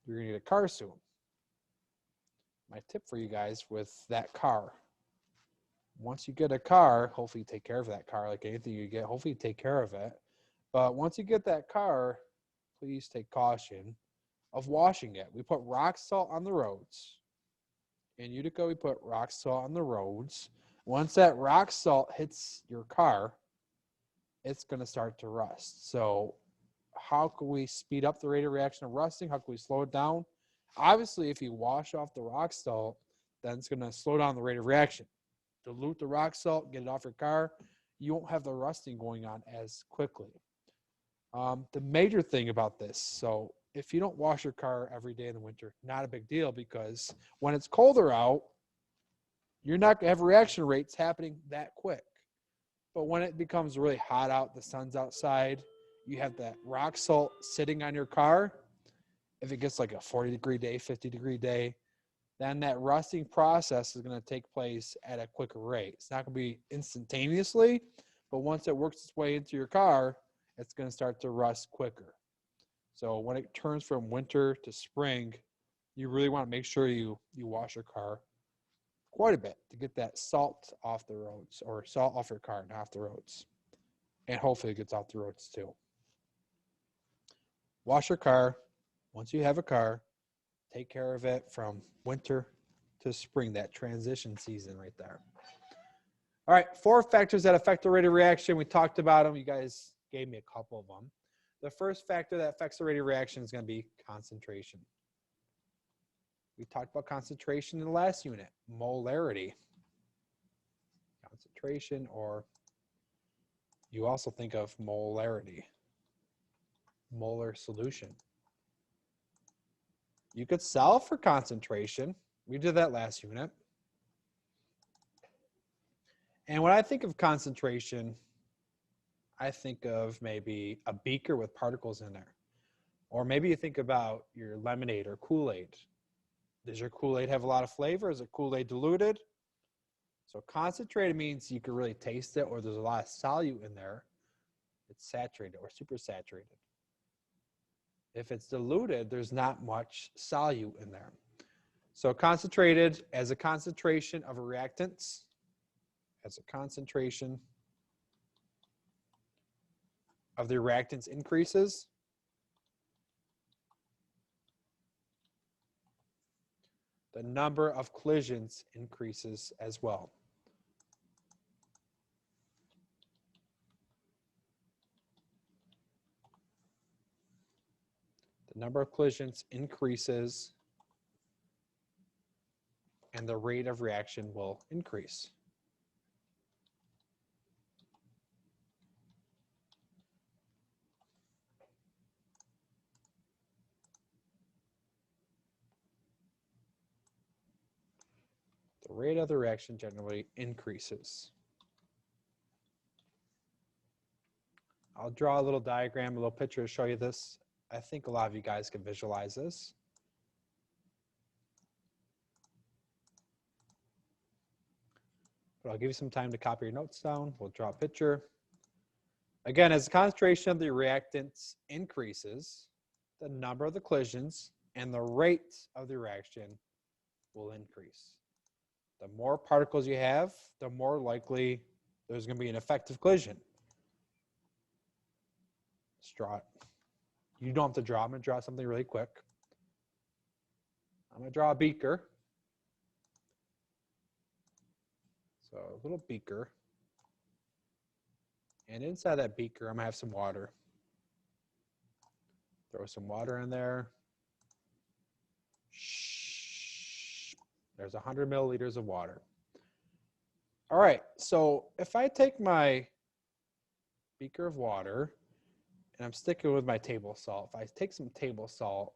you're going to need a car soon. My tip for you guys with that car, once you get a car, hopefully you take care of that car like anything you get. Hopefully you take care of it. But once you get that car, please take caution of washing it. We put rock salt on the roads. In Utica, we put rock salt on the roads. Once that rock salt hits your car, it's going to start to rust. So how can we speed up the rate of reaction of rusting? How can we slow it down? Obviously, if you wash off the rock salt, then it's going to slow down the rate of reaction. Dilute the rock salt, get it off your car. You won't have the rusting going on as quickly. The major thing about this, so if you don't wash your car every day in the winter, not a big deal, because when it's colder out, you're not going to have reaction rates happening that quick. But when it becomes really hot out, the sun's outside, you have that rock salt sitting on your car. If it gets like a 40-degree day, 50-degree day, then that rusting process is going to take place at a quicker rate. It's not going to be instantaneously, but once it works its way into your car, it's going to start to rust quicker. So when it turns from winter to spring, you really want to make sure you wash your car quite a bit to get that salt off the roads, or salt off your car and off the roads. And hopefully it gets off the roads too. Wash your car. Once you have a car, take care of it from winter to spring, that transition season right there. All right, 4 factors that affect the rate of reaction. We talked about them. You guys gave me a couple of them. The first factor that affects the rate of reaction is going to be concentration. We talked about concentration in the last unit, molarity. Concentration, or you also think of molarity, molar solution. You could solve for concentration. We did that last unit. And when I think of concentration, I think of maybe a beaker with particles in there. Or maybe you think about your lemonade or Kool-Aid. Does your Kool-Aid have a lot of flavor? Is it Kool-Aid diluted? So concentrated means you can really taste it, or there's a lot of solute in there. It's saturated or supersaturated. If it's diluted, there's not much solute in there. So concentrated, as a concentration of a reactants, as a concentration of the reactants increases, the number of collisions increases as well. The The number of collisions increases and the rate of reaction will increase. The rate of the reaction generally increases. I'll draw a little diagram, a little picture to show you this. I think a lot of you guys can visualize this. But I'll give you some time to copy your notes down. We'll draw a picture. Again, as the concentration of the reactants increases, the number of the collisions and the rate of the reaction will increase. The more particles you have, the more likely there's going to be an effective collision. Let's draw it. You don't have to draw. I'm going to draw something really quick. I'm going to draw a beaker. So a little beaker. And inside that beaker, I'm going to have some water. Throw some water in there. Shh. There's 100 milliliters of water. All right, so if I take my beaker of water, and I'm sticking with my table salt. If I take some table salt,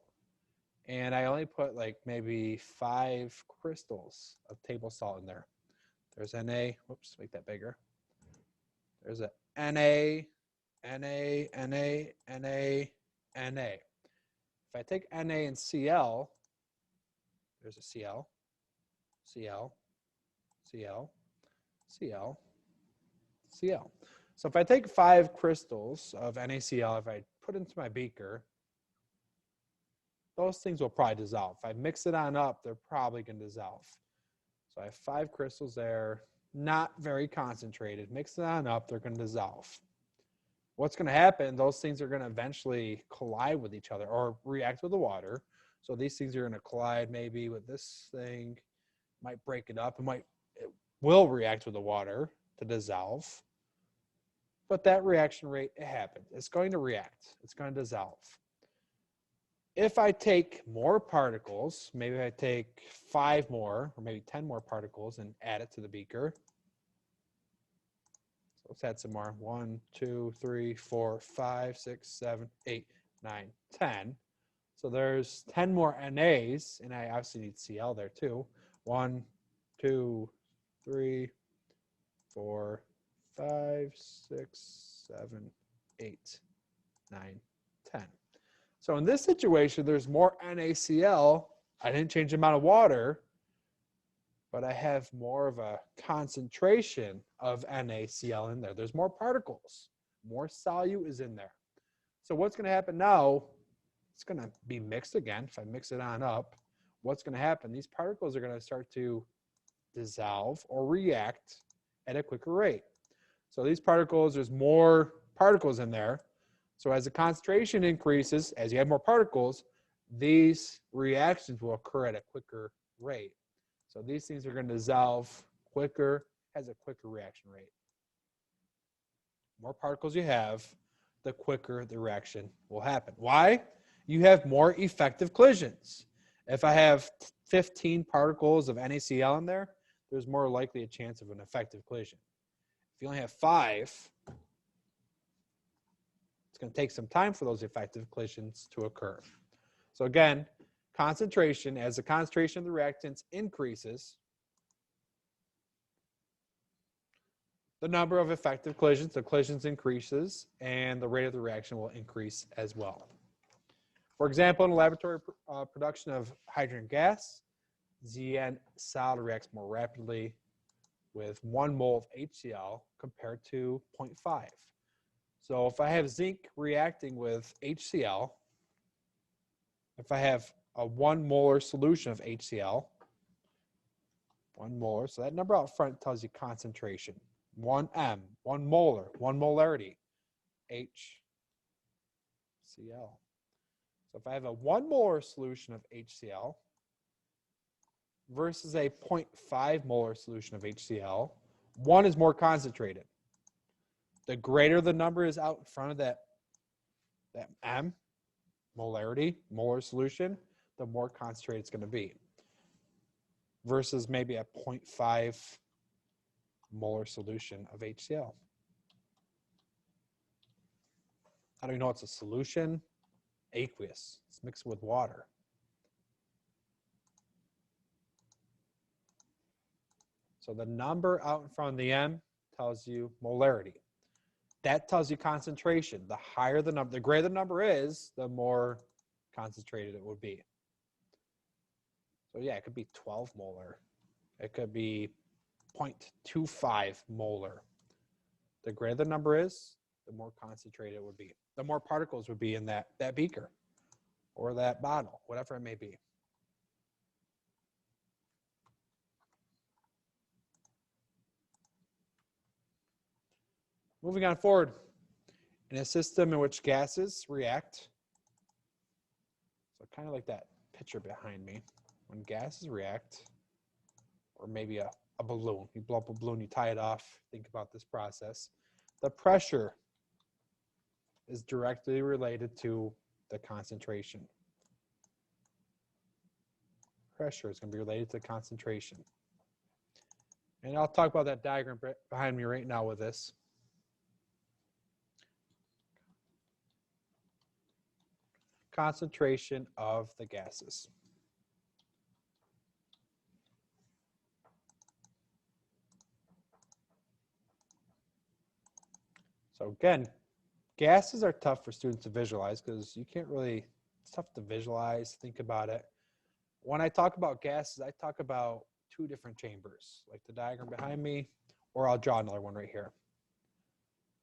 and I only put like maybe 5 crystals of table salt in there. There's Na, whoops, make that bigger. There's a Na, Na, Na, Na, Na. If I take Na and Cl, there's a Cl, Cl, Cl, Cl, Cl. So if I take 5 crystals of NaCl, if I put into my beaker, those things will probably dissolve. If I mix it on up, they're probably going to dissolve. So I have 5 crystals there, not very concentrated. Mix it on up, they're going to dissolve. What's going to happen, those things are going to eventually collide with each other or react with the water. So these things are going to collide maybe with this thing, might break it up. It will react with the water to dissolve. But that reaction rate, it happens. It's going to react. It's going to dissolve. If I take more particles, maybe I take 5 more or maybe 10 more particles and add it to the beaker. So let's add some more. 1, 2, 3, 4, 5, 6, 7, 8, 9, 10. So there's 10 more NAs, and I obviously need Cl there too. 1, 2, 3, 4, 5, 6, 7, 8, 9, 10. So in this situation, there's more NaCl. I didn't change the amount of water, but I have more of a concentration of NaCl in there. There's more particles. More solute is in there. So what's going to happen now, it's going to be mixed again. If I mix it on up, what's going to happen? These particles are going to start to dissolve or react at a quicker rate. So these particles, there's more particles in there. So as the concentration increases, as you have more particles, these reactions will occur at a quicker rate. So these things are going to dissolve quicker, has a quicker reaction rate. More particles you have, the quicker the reaction will happen. Why? You have more effective collisions. If I have 15 particles of NaCl in there, there's more likely a chance of an effective collision. If you only have 5, it's going to take some time for those effective collisions to occur. So again, concentration, as the concentration of the reactants increases, the number of effective collisions, the collisions increases, and the rate of the reaction will increase as well. For example, in a laboratory production of hydrogen gas, ZN solid reacts more rapidly with 1 mole of HCl compared to 0.5. So if I have zinc reacting with HCl, if I have a 1 molar solution of HCl, 1 molar, so that number out front tells you concentration. 1M, 1 molar, 1 molarity, HCl. So if I have a 1 molar solution of HCl versus a 0.5 molar solution of HCl, 1 is more concentrated. The greater the number is out in front of that M, molarity, molar solution, the more concentrated it's going to be. Versus maybe a 0.5 molar solution of HCl. How do we know it's a solution? Aqueous. It's mixed with water. So the number out in front of the M tells you molarity. That tells you concentration. The higher the number, the greater the number is, the more concentrated it would be. So yeah, it could be 12 molar. It could be 0.25 molar. The greater the number is, the more concentrated it would be. The more particles would be in that beaker or that bottle, whatever it may be. Moving on forward, in a system in which gases react, so kind of like that picture behind me, when gases react, or maybe a balloon, you blow up a balloon, you tie it off, think about this process, the pressure is directly related to the concentration. Pressure is going to be related to concentration. And I'll talk about that diagram behind me right now with this. Concentration of the gases. So again, gases are tough for students to visualize because you can't really, it's tough to visualize, think about it. When I talk about gases, I talk about two different chambers, like the diagram behind me, or I'll draw another one right here.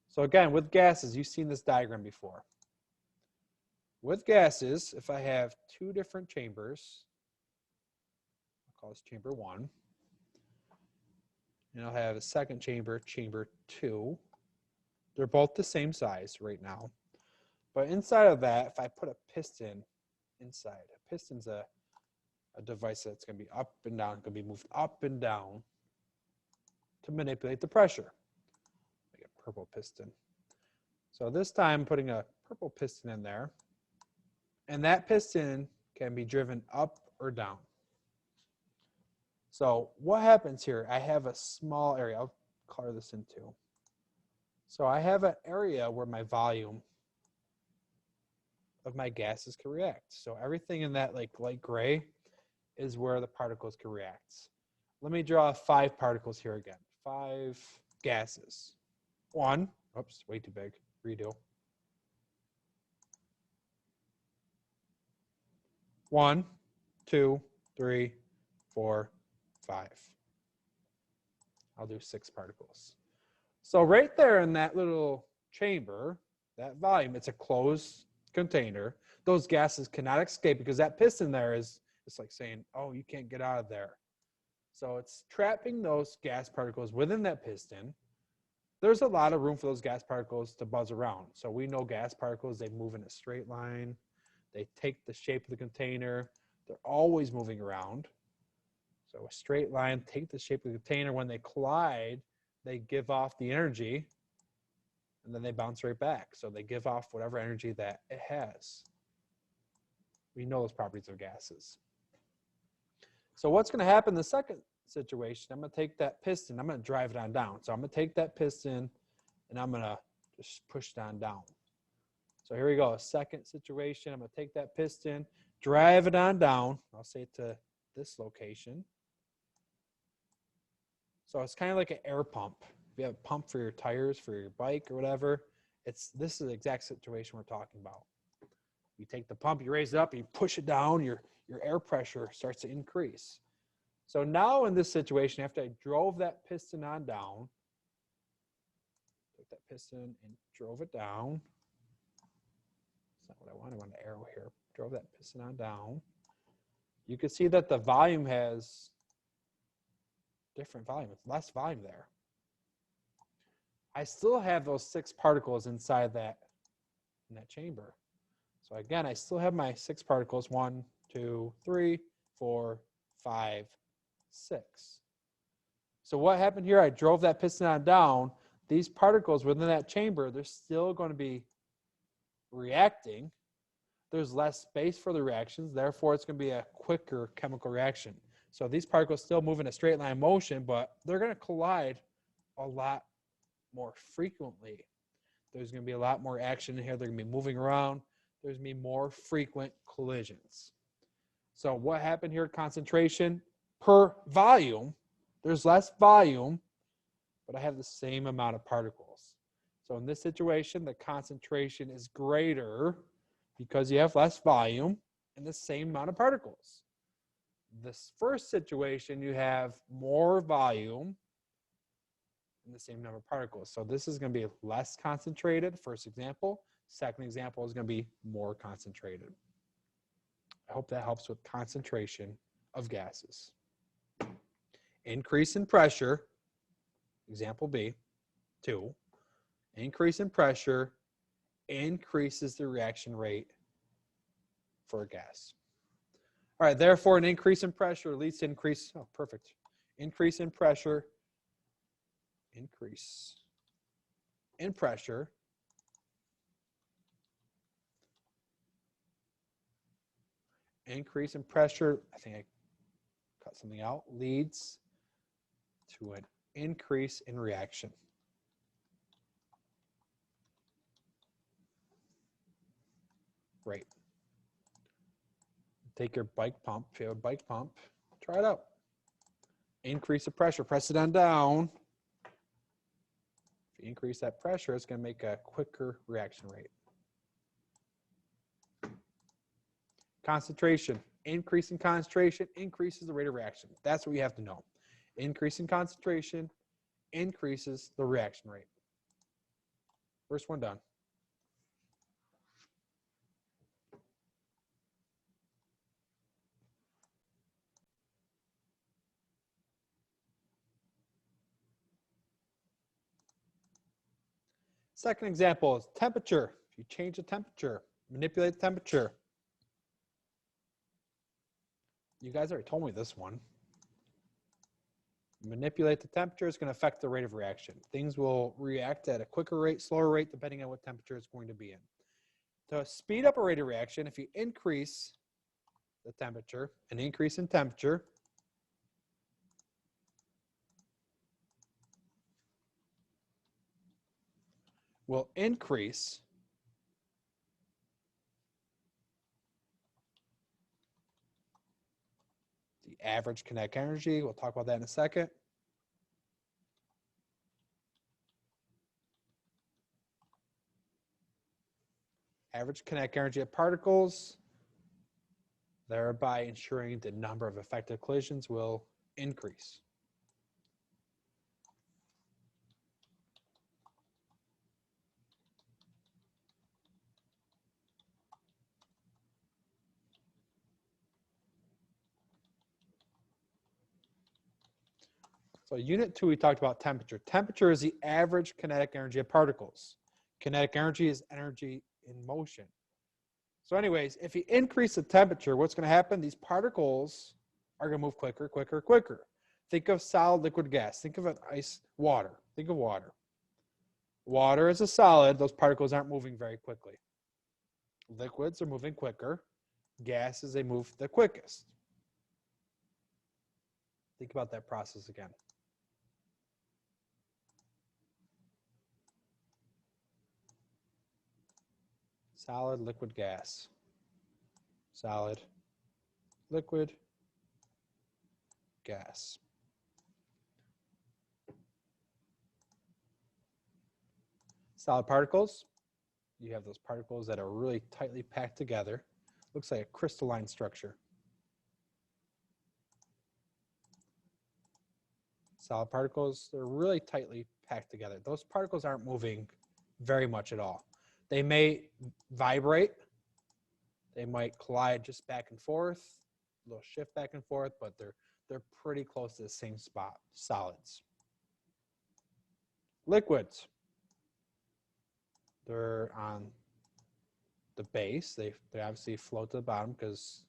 So again, with gases, you've seen this diagram before. With gases, if I have two different chambers, I'll call this chamber 1, and I'll have a second chamber, chamber 2. They're both the same size right now. But inside of that, if I put a piston inside, a piston's a device that's going to be up and down, going to be moved up and down to manipulate the pressure. Like a purple piston. So this time, I'm putting a purple piston in there. And that piston can be driven up or down. So what happens here? I have a small area. I'll color this in too. So I have an area where my volume of my gases can react. So everything in that like light gray is where the particles can react. Let me draw 5 particles here again. 5 gases. 1, oops, way too big. Redo. 1, 2, 3, 4, 5. I'll do 6 particles. So right there in that little chamber, that volume, it's a closed container. Those gases cannot escape because that piston there is, it's like saying, oh, you can't get out of there. So it's trapping those gas particles within that piston. There's a lot of room for those gas particles to buzz around. So we know gas particles, they move in a straight line. They take the shape of the container. They're always moving around. So a straight line, take the shape of the container. When they collide, they give off the energy, and then they bounce right back. So they give off whatever energy that it has. We know those properties of gases. So what's going to happen in the second situation, I'm going to take that piston, I'm going to drive it on down. So I'm going to take that piston, and I'm going to just push it on down. So here we go, second situation. I'm going to take that piston, drive it on down. I'll say it to this location. So it's kind of like an air pump. If you have a pump for your tires, for your bike or whatever, this is the exact situation we're talking about. You take the pump, you raise it up, you push it down, your air pressure starts to increase. So now in this situation, after I drove that piston on down, took that piston and drove it down. That's not what I want. I want an arrow here. Drove that piston on down. You can see that the volume has different volume. It's less volume there. I still have those 6 particles inside in that chamber. So again, I still have my 6 particles. 1, 2, 3, 4, 5, 6. So what happened here? I drove that piston on down. These particles within that chamber, they're still going to be reacting, there's less space for the reactions, therefore it's going to be a quicker chemical reaction. So these particles still move in a straight line motion, but they're going to collide a lot more frequently. There's going to be a lot more action in here. They're going to be moving around. There's going to be more frequent collisions. So what happened here? Concentration per volume. There's less volume, but I have the same amount of particles. So in this situation, the concentration is greater because you have less volume and the same amount of particles. This first situation, you have more volume and the same number of particles. So this is going to be less concentrated, first example. Second example is going to be more concentrated. I hope that helps with concentration of gases. Increase in pressure, example B, 2. Increase in pressure increases the reaction rate for a gas. All right, therefore, an increase in pressure leads to increase, oh, perfect. Increase in pressure, increase in pressure I think I cut something out, leads to an increase in reaction. Great. Take your bike pump, if you have a bike pump, try it out. Increase the pressure, press it on down. If you increase that pressure, it's going to make a quicker reaction rate. Concentration. Increase in concentration increases the rate of reaction. That's what you have to know. Increase in concentration increases the reaction rate. First one done. Second example is temperature. If you change the temperature, manipulate the temperature. You guys already told me this one. Manipulate the temperature is going to affect the rate of reaction. Things will react at a quicker rate, slower rate, depending on what temperature it's going to be in. To speed up a rate of reaction, if you increase the temperature, an increase in temperature will increase the average kinetic energy. We'll talk about that in a second. Average kinetic energy of particles, thereby ensuring the number of effective collisions will increase. So unit 2, we talked about temperature. Temperature is the average kinetic energy of particles. Kinetic energy is energy in motion. So anyways, if you increase the temperature, what's going to happen? These particles are going to move quicker, quicker, quicker. Think of solid, liquid, gas. Think of an ice, water. Think of water. Water is a solid. Those particles aren't moving very quickly. Liquids are moving quicker. Gases, they move the quickest. Think about that process again. Solid, liquid, gas. Solid, liquid, gas. Solid particles, you have those particles that are really tightly packed together. Looks like a crystalline structure. Solid particles, they're really tightly packed together. Those particles aren't moving very much at all. They may vibrate. They might collide just back and forth, a little shift back and forth, but they're pretty close to the same spot. Solids. Liquids. They're on the base. They obviously float to the bottom because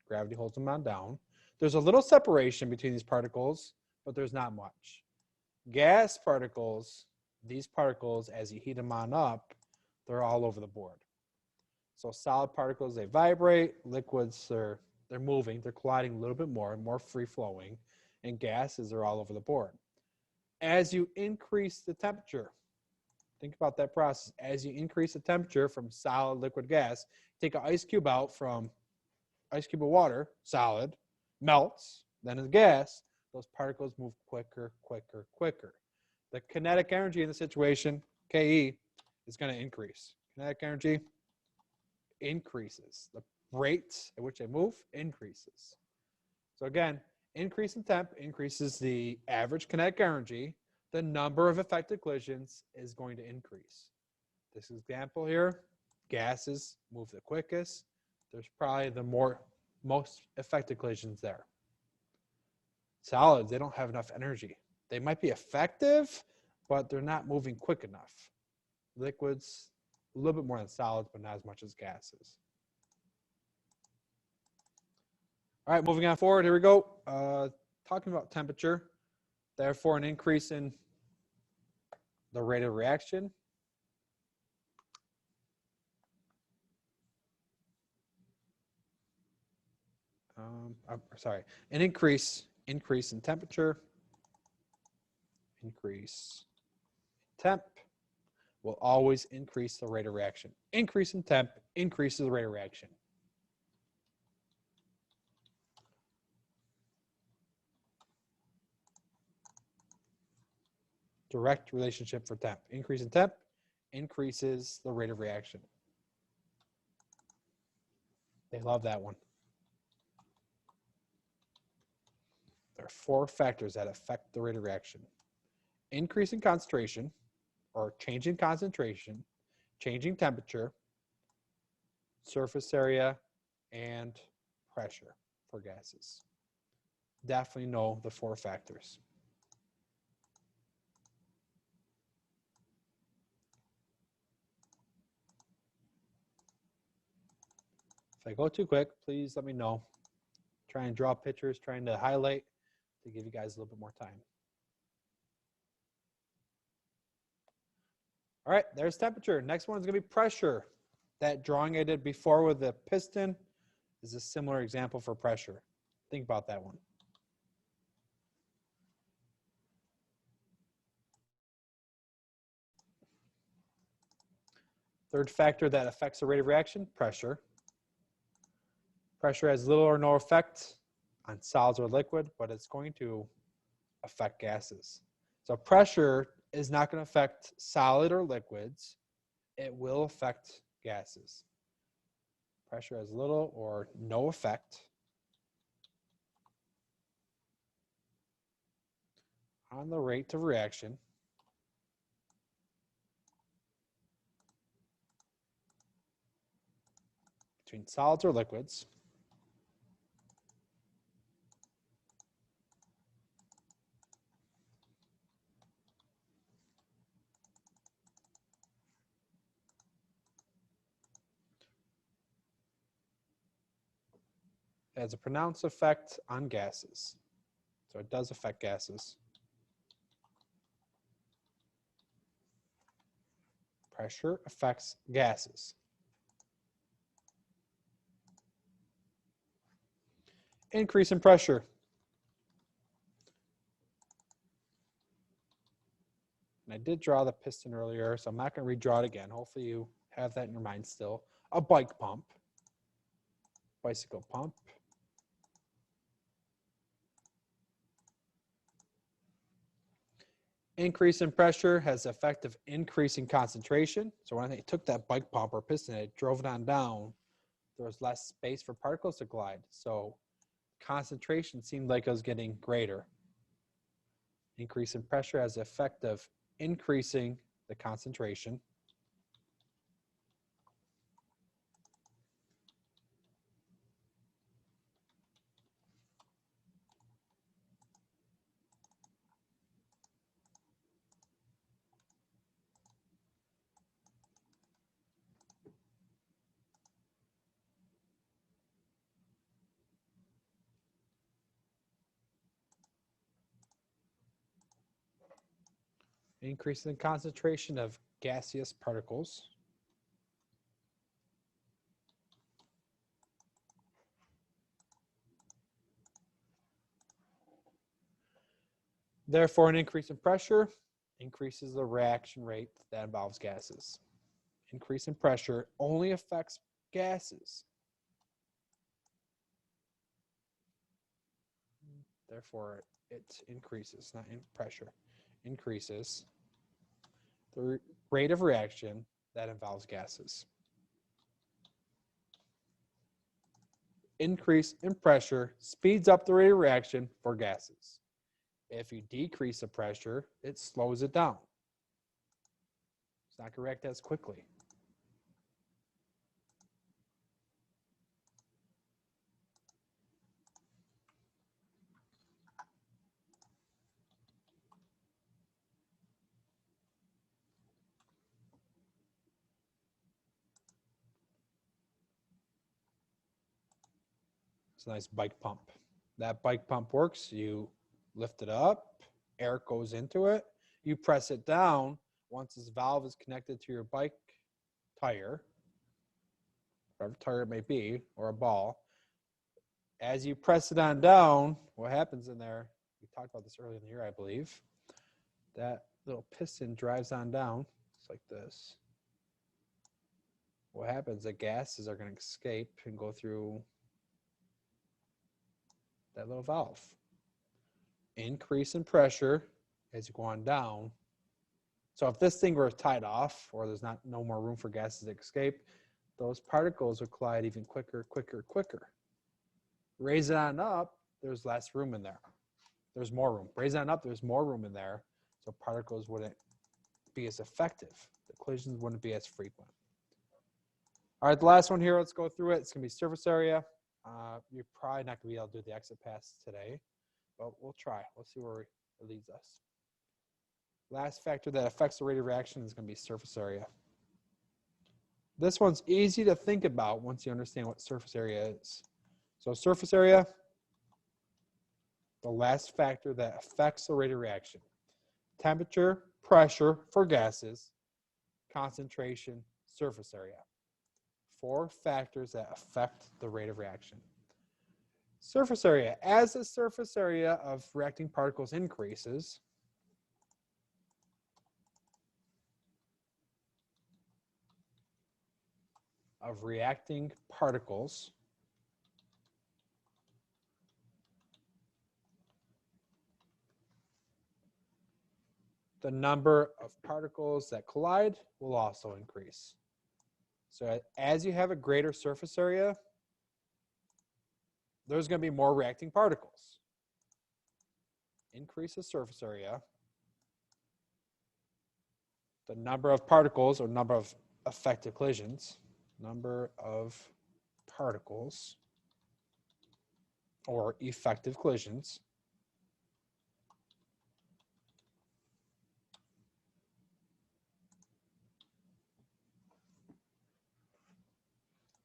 gravity holds them on down. There's a little separation between these particles, but there's not much. Gas particles, these particles, as you heat them on up, they're all over the board. So solid particles, they vibrate. Liquids, they're moving. They're colliding a little bit more free flowing. And gases are all over the board. As you increase the temperature, think about that process. As you increase the temperature from solid, liquid, gas, take an ice cube out from ice cube of water, solid, melts, then as gas, those particles move quicker, quicker, quicker. The kinetic energy in the situation, Ke, is going to increase. Kinetic energy increases. The rate at which they move increases. So again, increase in temp increases the average kinetic energy. The number of affected collisions is going to increase. This example here, gases move the quickest. There's probably the most affected collisions there. Solids, they don't have enough energy. They might be effective, but they're not moving quick enough. Liquids, a little bit more than solids, but not as much as gases. All right, moving on forward, here we go. Talking about temperature, therefore an increase in the rate of reaction. An increase in temperature, increase temp will always increase the rate of reaction. Increase in temp increases the rate of reaction. Direct relationship for temp. Increase in temp increases the rate of reaction. They love that one. There are 4 factors that affect the rate of reaction. Increase in concentration, or change in concentration, changing temperature, surface area, and pressure for gases. Definitely know the 4 factors. If I go too quick, please let me know. Try and draw pictures, trying to highlight to give you guys a little bit more time. All right, there's temperature. Next one is going to be pressure. That drawing I did before with the piston is a similar example for pressure. Think about that one. Third factor that affects the rate of reaction, pressure. Pressure has little or no effect on solids or liquid, but it's going to affect gases. So pressure is not going to affect solid or liquids. It will affect gases. Pressure has little or no effect on the rate of reaction between solids or liquids. It has a pronounced effect on gases. So it does affect gases. Pressure affects gases. Increase in pressure. And I did draw the piston earlier, so I'm not going to redraw it again. Hopefully you have that in your mind still. A bike pump, bicycle pump. Increase in pressure has the effect of increasing concentration. So when I took that bike pump or piston, I drove it on down, there was less space for particles to glide. So concentration seemed like it was getting greater. Increase in pressure has the effect of increasing the concentration. Increase in concentration of gaseous particles. Therefore, an increase in pressure increases the reaction rate that involves gases. Increase in pressure only affects gases. Therefore, it increases, not in pressure, increases the rate of reaction that involves gases. Increase in pressure speeds up the rate of reaction for gases. If you decrease the pressure, it slows it down. It's not going to react as quickly. It's a nice bike pump. That bike pump works. You lift it up, air goes into it. You press it down. Once this valve is connected to your bike tire, whatever tire it may be, or a ball, as you press it on down, what happens in there, we talked about this earlier in the year, I believe, that little piston drives on down. It's like this. What happens, the gases are going to escape and go through that little valve. Increase in pressure as you go on down. So if this thing were tied off, or there's no more room for gases to escape, those particles would collide even quicker. Raise it on up, there's less room in there. There's more room. Raise it on up, there's more room in there, so particles wouldn't be as effective. The collisions wouldn't be as frequent. All right, the last one here, let's go through it. It's going to be surface area. You're probably not going to be able to do the exit pass today, but we'll try. We'll see where it leads us. Last factor that affects the rate of reaction is going to be surface area. This one's easy to think about once you understand what surface area is. So surface area, the last factor that affects the rate of reaction. Temperature, pressure for gases, concentration, surface area. 4 factors that affect the rate of reaction. Surface area. As the surface area of reacting particles increases, the number of particles that collide will also increase. So as you have a greater surface area, there's going to be more reacting particles. Increase the surface area. The number of particles, or number of effective collisions, number of particles or effective collisions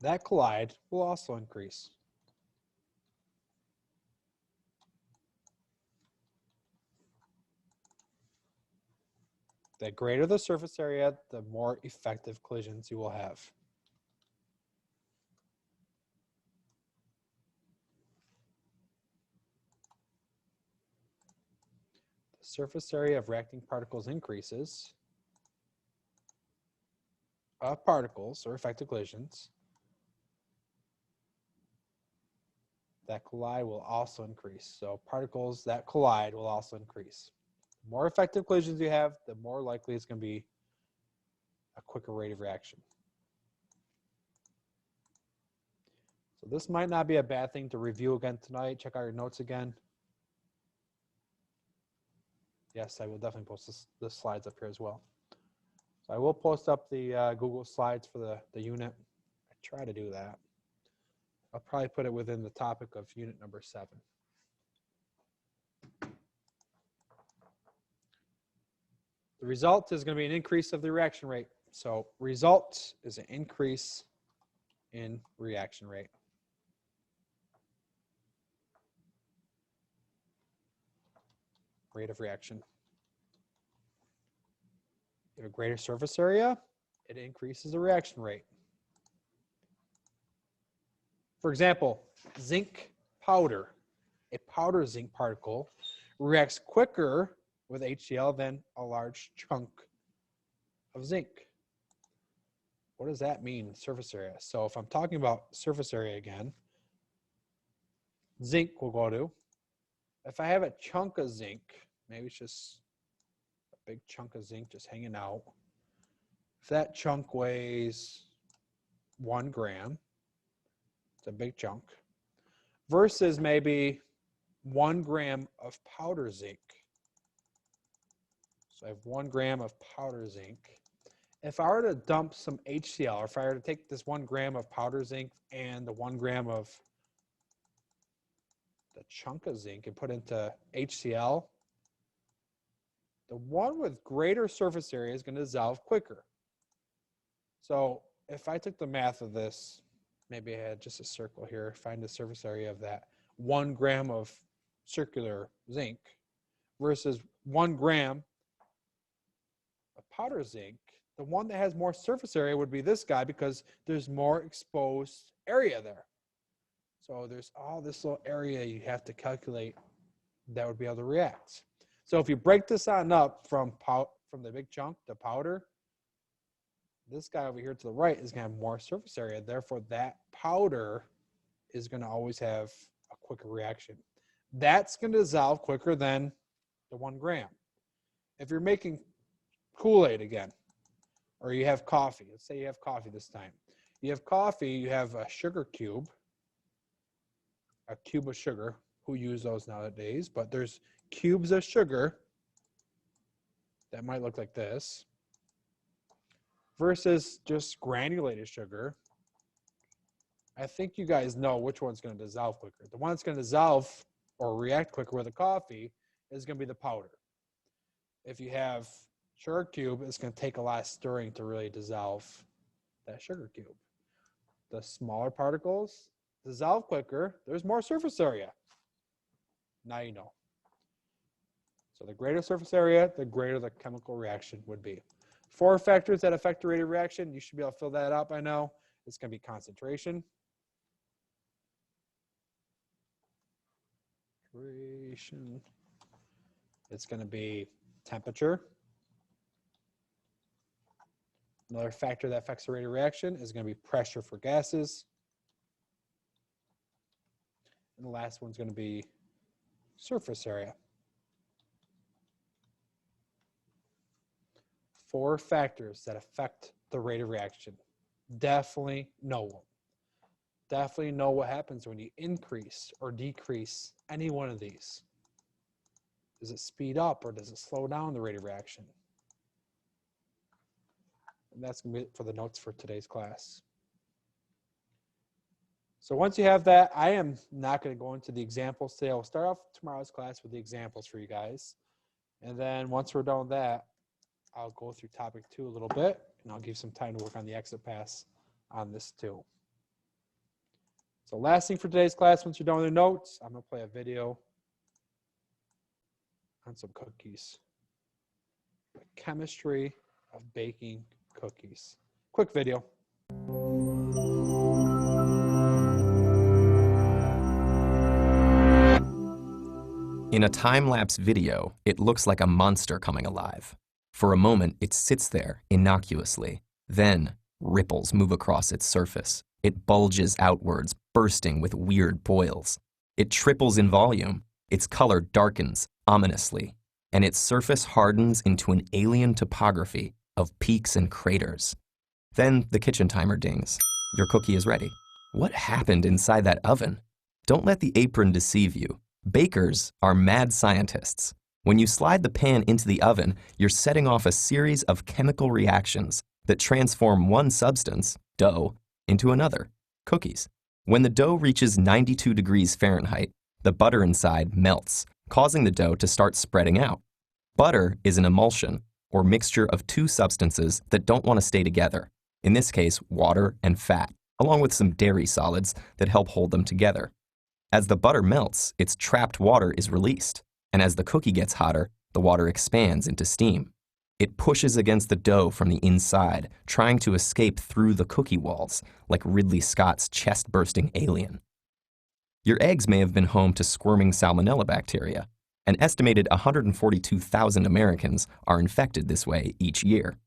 that collide will also increase. The greater the surface area, the more effective collisions you will have. The surface area of reacting particles increases. Of particles, or effective collisions, that collide will also increase. So particles that collide will also increase. The more effective collisions you have, the more likely it's going to be a quicker rate of reaction. So this might not be a bad thing to review again tonight. Check out your notes again. Yes, I will definitely post the slides up here as well. So I will post up the Google Slides for the unit. I try to do that. I'll probably put it within the topic of unit number 7. The result is going to be an increase of the reaction rate. So result is an increase in reaction rate. Rate of reaction. You have a greater surface area, it increases the reaction rate. For example, zinc powder. A powder zinc particle reacts quicker with HCl than a large chunk of zinc. What does that mean, surface area? So if I'm talking about surface area again, zinc will go to, if I have a chunk of zinc, maybe it's just a big chunk of zinc just hanging out. If that chunk weighs 1 gram, it's a big chunk, versus maybe 1 gram of powder zinc. So I have 1 gram of powder zinc. If I were to dump some HCl, or if I were to take this 1 gram of powder zinc and the 1 gram of the chunk of zinc and put into HCl, the one with greater surface area is going to dissolve quicker. So if I took the math of this, maybe I had just a circle here, find the surface area of that 1 gram of circular zinc versus 1 gram of powder zinc, the one that has more surface area would be this guy because there's more exposed area there. So there's all this little area you have to calculate that would be able to react. So if you break this on up from the big chunk to powder, this guy over here to the right is going to have more surface area. Therefore, that powder is going to always have a quicker reaction. That's going to dissolve quicker than the 1 gram. If you're making Kool-Aid again, or you have coffee, let's say you have coffee this time. You have coffee, you have a sugar cube, a cube of sugar. Who use those nowadays? But there's cubes of sugar that might look like this versus just granulated sugar. I think you guys know which one's going to dissolve quicker. The one that's going to dissolve or react quicker with the coffee is going to be the powder. If you have sugar cube, it's going to take a lot of stirring to really dissolve that sugar cube. The smaller particles dissolve quicker. There's more surface area. Now you know. So the greater surface area, the greater the chemical reaction would be. 4 factors that affect the rate of reaction. You should be able to fill that out by now. It's going to be concentration. It's going to be temperature. Another factor that affects the rate of reaction is going to be pressure for gases. And the last one's going to be surface area. 4 factors that affect the rate of reaction. Definitely know them. Definitely know what happens when you increase or decrease any one of these. Does it speed up or does it slow down the rate of reaction? And that's going to be it for the notes for today's class. So once you have that, I am not going to go into the examples today. I'll start off tomorrow's class with the examples for you guys. And then once we're done with that, I'll go through topic 2 a little bit, and I'll give some time to work on the exit pass on this too. So last thing for today's class, once you're done with the notes, I'm going to play a video on some cookies. The chemistry of baking cookies. Quick video. In a time-lapse video, it looks like a monster coming alive. For a moment, it sits there innocuously. Then, ripples move across its surface. It bulges outwards, bursting with weird boils. It triples in volume. Its color darkens ominously, and its surface hardens into an alien topography of peaks and craters. Then the kitchen timer dings. Your cookie is ready. What happened inside that oven? Don't let the apron deceive you. Bakers are mad scientists. When you slide the pan into the oven, you're setting off a series of chemical reactions that transform one substance, dough, into another, cookies. When the dough reaches 92 degrees Fahrenheit, the butter inside melts, causing the dough to start spreading out. Butter is an emulsion, or mixture of 2 substances that don't want to stay together, in this case, water and fat, along with some dairy solids that help hold them together. As the butter melts, its trapped water is released, and as the cookie gets hotter, the water expands into steam. It pushes against the dough from the inside, trying to escape through the cookie walls, like Ridley Scott's chest-bursting alien. Your eggs may have been home to squirming salmonella bacteria, An estimated 142,000 Americans are infected this way each year.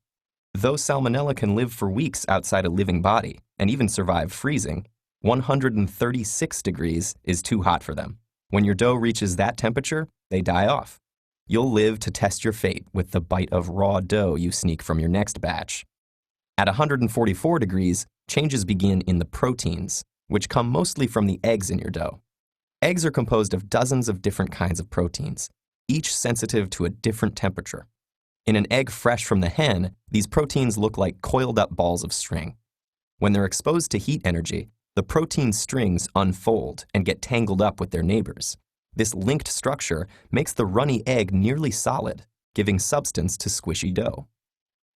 Though salmonella can live for weeks outside a living body and even survive freezing, 136 degrees is too hot for them. When your dough reaches that temperature, they die off. You'll live to test your fate with the bite of raw dough you sneak from your next batch. At 144 degrees, changes begin in the proteins, which come mostly from the eggs in your dough. Eggs are composed of dozens of different kinds of proteins, each sensitive to a different temperature. In an egg fresh from the hen, these proteins look like coiled up balls of string. When they're exposed to heat energy, the protein strings unfold and get tangled up with their neighbors. This linked structure makes the runny egg nearly solid, giving substance to squishy dough.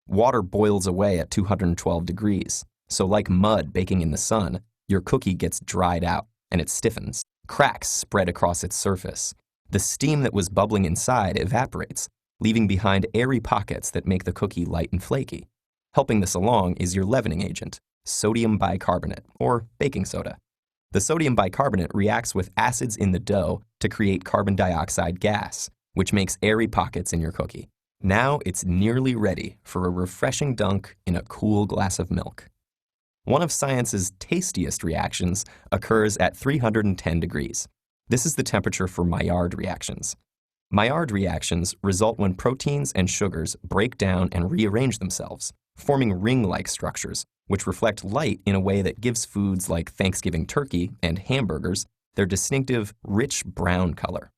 Water boils away at 212 degrees, so like mud baking in the sun, your cookie gets dried out and it stiffens. Cracks spread across its surface. The steam that was bubbling inside evaporates, leaving behind airy pockets that make the cookie light and flaky. Helping this along is your leavening agent, sodium bicarbonate, or baking soda. The sodium bicarbonate reacts with acids in the dough to create carbon dioxide gas, which makes airy pockets in your cookie. Now it's nearly ready for a refreshing dunk in a cool glass of milk. One of science's tastiest reactions occurs at 310 degrees. This is the temperature for Maillard reactions. Maillard reactions result when proteins and sugars break down and rearrange themselves, forming ring-like structures, which reflect light in a way that gives foods like Thanksgiving turkey and hamburgers their distinctive, rich brown color.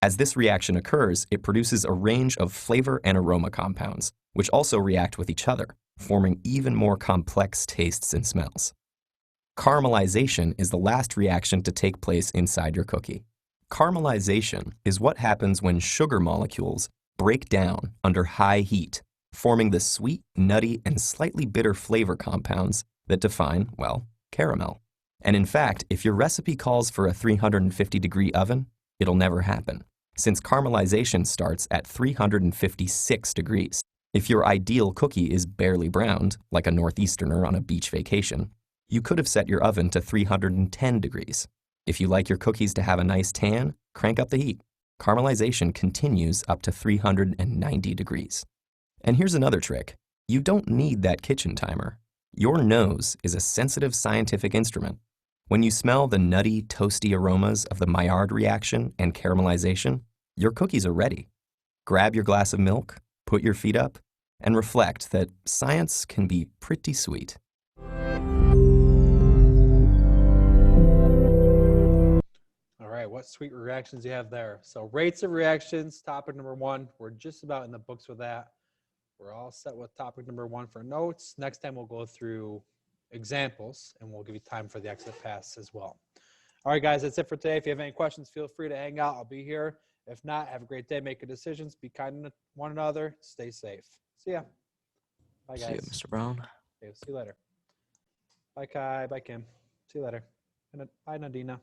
As this reaction occurs, it produces a range of flavor and aroma compounds, which also react with each other, forming even more complex tastes and smells. Caramelization is the last reaction to take place inside your cookie. Caramelization is what happens when sugar molecules break down under high heat, forming the sweet, nutty, and slightly bitter flavor compounds that define, well, caramel. And in fact, if your recipe calls for a 350-degree oven, it'll never happen, since caramelization starts at 356 degrees. If your ideal cookie is barely browned, like a Northeasterner on a beach vacation, you could have set your oven to 310 degrees. If you like your cookies to have a nice tan, crank up the heat. Caramelization continues up to 390 degrees. And here's another trick. You don't need that kitchen timer. Your nose is a sensitive scientific instrument. When you smell the nutty, toasty aromas of the Maillard reaction and caramelization, your cookies are ready. Grab your glass of milk, put your feet up, and reflect that science can be pretty sweet. All right, what sweet reactions do you have there? So rates of reactions, topic number 1. We're just about in the books with that. We're all set with topic number 1 for notes. Next time we'll go through examples and we'll give you time for the exit pass as well. All right, guys, that's it for today. If you have any questions, feel free to hang out. I'll be here. If not, have a great day. Make good decisions. Be kind to one another. Stay safe. See ya. Bye, guys. See you, Mr. Brown. Okay, see you later. Bye, Kai. Bye, Kim. See you later. Bye, Nadina.